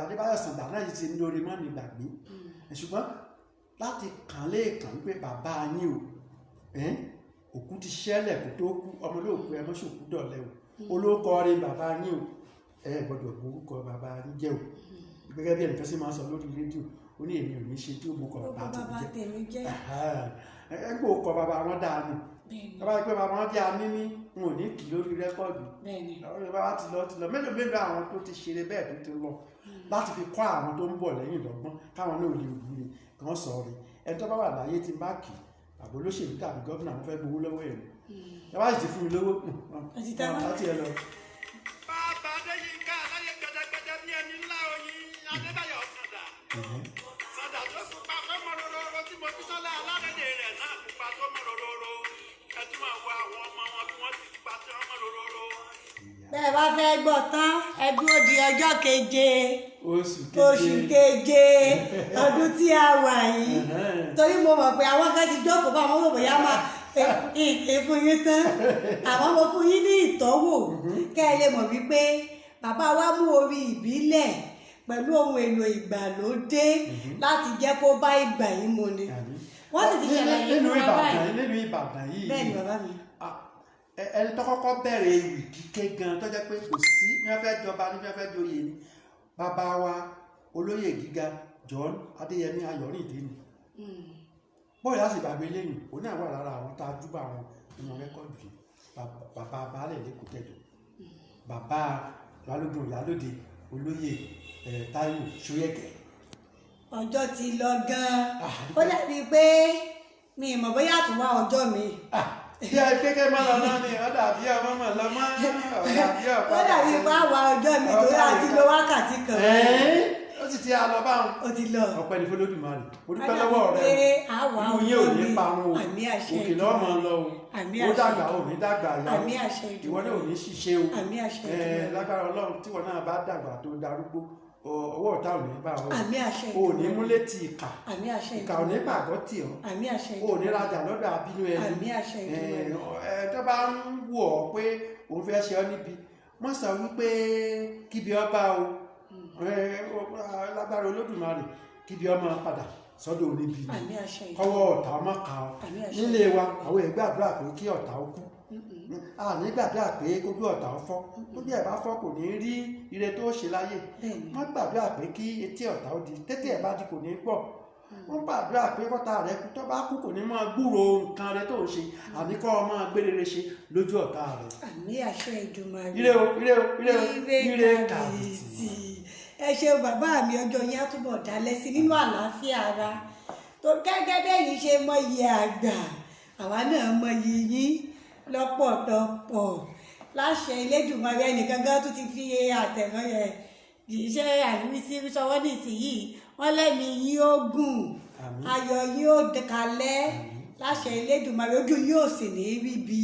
Adébáyọ̀ Sàndà náà yìí ti ní lórí mọ́ ní gbàgbé ṣùgbọ́n láti kàn lẹ́ẹ̀kan pé bàbá yín o òkú ti ṣẹlẹ̀ kó tó kú ọmọ olóòkú ẹ mọ́ṣòkú dọ̀lẹ́ o olóòkọ rí bàbá yín o gbọ́dọ̀ orúkọ bàbá yín jẹ́ o gẹ́gẹ́ bí ẹnìkan sì máa ń sọ lórí rédíò ó ní èmi ò ní ṣe tí ó mú kọ bàbá tèmi jẹ́ ẹgbẹ́ òkọ bàbá wọn dáa ni bàbá yìí pé bàbá wọn jẹ́ amímí n ò ní kì lórí rẹ́kọ́ọ̀dù bàbá ti lọ mélòó àwọn tó ti ṣeré bẹ́ẹ̀ tó ti lọ láti fi kọ́ àwọn tó ń bọ̀ lẹ́yìn lọ́gbọ́n káwọn náà lè wúre kàn sọ rí ẹni tó bá wà láyé tí bá kì àbò olóṣèlú tàbí gómìnà mo fẹ́ gbowó lọ́wọ́ ẹ̀ ẹ bá sì ti fún mi lówó láti ẹ lọ. bàbá Adéyínká aláyé gbẹdẹgbẹdẹ ní ẹni ńlá oyin Adébáyọ̀ Sàndà Sàndà tó pupa tó mọ rororo tí mo fi sọ́lá alárẹ̀dẹ̀ rẹ̀ náà pupa tó mọ rororo ẹ tún máa wọ àwọn ọmọ wọn bí wọ́n ti pupa tó mọ rororo. bẹ́ẹ̀ bá fẹ́ gbọ́ tán ẹ dúró di ọjọ́ keje oṣù keje ọdún tí a wà yìí torí mo mọ̀ pé àwọn kan ti jókòó bá wọn bóyá máa ìpè fún yín tán àwọn mo fún yín ní ìtọ́wò kẹ́ ẹ lè mọ̀ wípé bàbá wa mú orin ìbílẹ̀ pẹ̀lú ohun èlò ìgbàlódé láti jẹ́ kó bá ìgbà yìí mu ni wọ́n sì ti ṣàlàyé fún wa báyìí nínú Ìbàdàn yìí bẹ́ẹ̀ ni bàbá mi. ẹni tó kọ́kọ́ bẹ̀rẹ̀ ewì kíké gan tó jẹ́ pé kò sí ní wọ́n fẹ́ jọba ní wọ́n fẹ́ joyè ni bàbá wa olóyè gíga John Adéyẹmí Ayọ̀rìndé ni bóyá sì gbàgbé lẹ́yìn òun náà wà lára àwọn tá a júbà wọn nínú rẹ́kọ̀dù yìí bàbá baálẹ̀ lẹ́kọ̀ọ́ tẹ̀dọ̀ bàbá Balógun Ìyálóde olóyè Táíwò Ṣóyẹ̀kẹ́. ọjọ́ ti lọ gan-an ó dàbí pé mi ì mọ̀ bóyá àtúwá ọjọ́ mi. bí ẹ kékeré máa lọ náà ni ọ̀dà bí ọmọ mọ̀ lọ́mọ ọ̀dà bí ọ̀pá. ó dàbí pé àwa ọjọ́ mi torí àti lo wákàtí kan. ó sì ti lọ báwọn. ó ti lọ. ọpẹ́ ní fọlọ́dúnmáàlì mo dúpẹ́ lọ́wọ́ rẹ ìlú yín ò ní parun o àmì àṣẹ òkè lọ́mọ lọ o ó dàgbà ò ní dàgbà yá àmì àṣẹ ìwọ náà ò ní ṣiṣẹ́ o àmì àṣẹ ìdúró lágbára Ọlọ́run tí wọn náà bá dàgbà tó darúgbó ọwọ́ ọ̀tá ò ní bá ọ àmì àṣẹ o ò ní múlẹ̀ tì ìkà àmì àṣẹ ìkà ò ní pàgọ́ tì ọ́ àmì àṣẹ o ò ní rajà lọ́dọ̀ abínú ẹni àmì àṣẹ ìdúró tó bá ń wù ọ́ pé òun fẹ́ ṣe ọ́ níbi wọ́n sọ wípé kíbi ọba o lágbára Olódùmarè kíbi ọmọ padà sọ́dọ̀ oníbi kọ́wọ́ ọ̀tá ọmọ kà ọ́ nílé wa àwọn ẹgbẹ́ àdúrà pé kí ọ̀tá ó kú a ní gbàdúrà pé kójú ọ̀tá ó fọ́ kójú ẹ̀ bá fọ́ kò ní rí ire tó ṣe láyé wọ́n gbàdúrà pé kí etí ọ̀tá ó di tètè ẹ̀ bá di kò ní pọ̀ wọ́n gbàdúrà pé kọ́tà rẹ kú tó bá kú kò ní máa gbúrò nǹkan rẹ tó ń ṣe àní kọ́ ọ máa gbé rere ṣe lójú ọ̀tá rẹ. àmì àṣẹ Èdùmàrè ire o ire o ire o ire kàbìtì. ẹ ṣeun bàbá mi ọjọ́ yẹn á túbọ̀ dalẹ̀ sí nínú àlàáfíà ara tó gẹ́gẹ́ bẹ́yìn ṣe mọyì àgbà àwa náà mọyì yín lọ́pọ̀lọpọ̀ láṣẹ Elédùmarè ẹnìkan gan tún ti fi àtẹ̀ràn yẹn kì í ṣe àríwísí sọwọ́ nísìnyí wọ́n lẹ́mi yín ó gùn ayọ̀ yín ó kalẹ̀ láṣẹ Elédùmarè ojú yín ò sì ní ríbi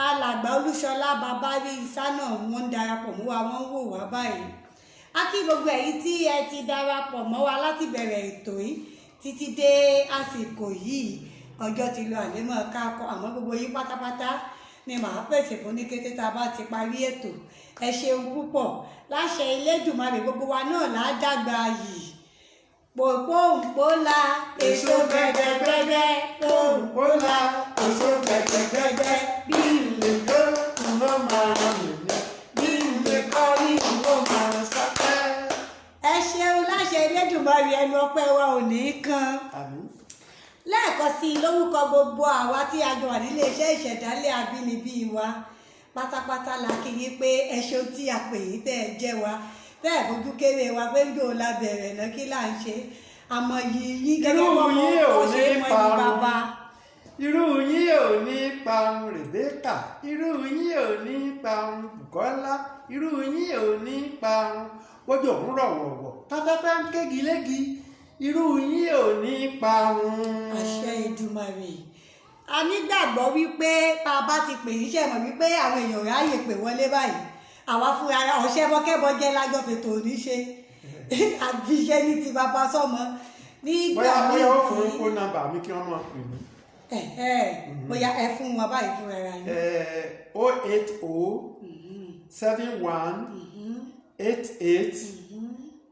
alàgbà Olúṣọlá bàbá rí isá náà wọ́n ń darapọ̀ mọ́ wa wọ́n ń wò wá báyìí a kí gbogbo èyí tí ẹ ti darapọ̀ mọ́ wa láti bẹ̀rẹ̀ ètò yìí títí dé àsìkò yìí ọjọ́ ti lọ àlémọ̀ káàkọ́ àmọ́ gbogbo yín pátápátá ni màá pèsè fún ní kété tá a bá ti parí ètò ẹ ṣeun púpọ̀ láṣẹ Elédùmarè gbogbo wa náà ládàgbà yìí pòpòǹpólà èso gbẹ̀gbẹ̀gbẹ̀gbẹ̀ pòpòǹpólà èso gbẹ̀gbẹ̀gbẹ̀gbẹ̀ bí ilé jó ìwọ máa rìn ní bí ilé kọ́rí ìwọ máa sápẹ́. ẹ ṣeun láṣẹ Elédùmarè ẹnu ọpẹ́ wa ò ní kán. lẹ́ẹ̀kan sí i lórúkọ gbogbo àwa tí a jọ wà nílé iṣẹ́ ìṣẹ̀dálẹ̀ àbínibí wa pátápátá la kí yín pé ẹ ṣeun tí a pè yín tẹ́ ẹ jẹ́ wa tẹ́ ẹ̀ fojú kéré wa pé ń jò la bẹ̀rẹ̀ náà kí là ń ṣe àmọ́ yìí gẹ́gẹ́ bọ́ ọmọ tó ṣe mọ ní bàbá. irú yín ò ní parun Rèbékà irú yín ò ní parun Bùkọ́lá irú yín ò ní parun bójú òun rọ̀ wọ̀wọ̀ táfẹ́fẹ́ ń kégi légi irú yín ò ní parun. àṣẹ Èdùmàrè a nígbàgbọ́ wípé tá a bá ti pè níṣẹ́ mọ̀ wípé àwọn èèyàn ráàyè pè wọlé báyìí àwa fúnra ọ̀ṣẹ́ bọ́kẹ́bọ́ jẹ́ lájọ́ fètò oníṣe àbí iṣẹ́ ní ti bàbá sọ́mọ nígbà míì tí bóyá ó fún fóònù nọ́mbà mi kí wọ́n máa pè mí. bóyá ẹ fún wọn báyìí fúnra ra yín.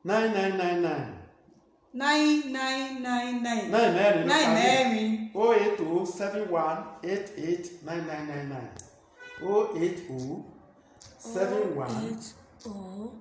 08071889999. 9999. 08071889999. 08071.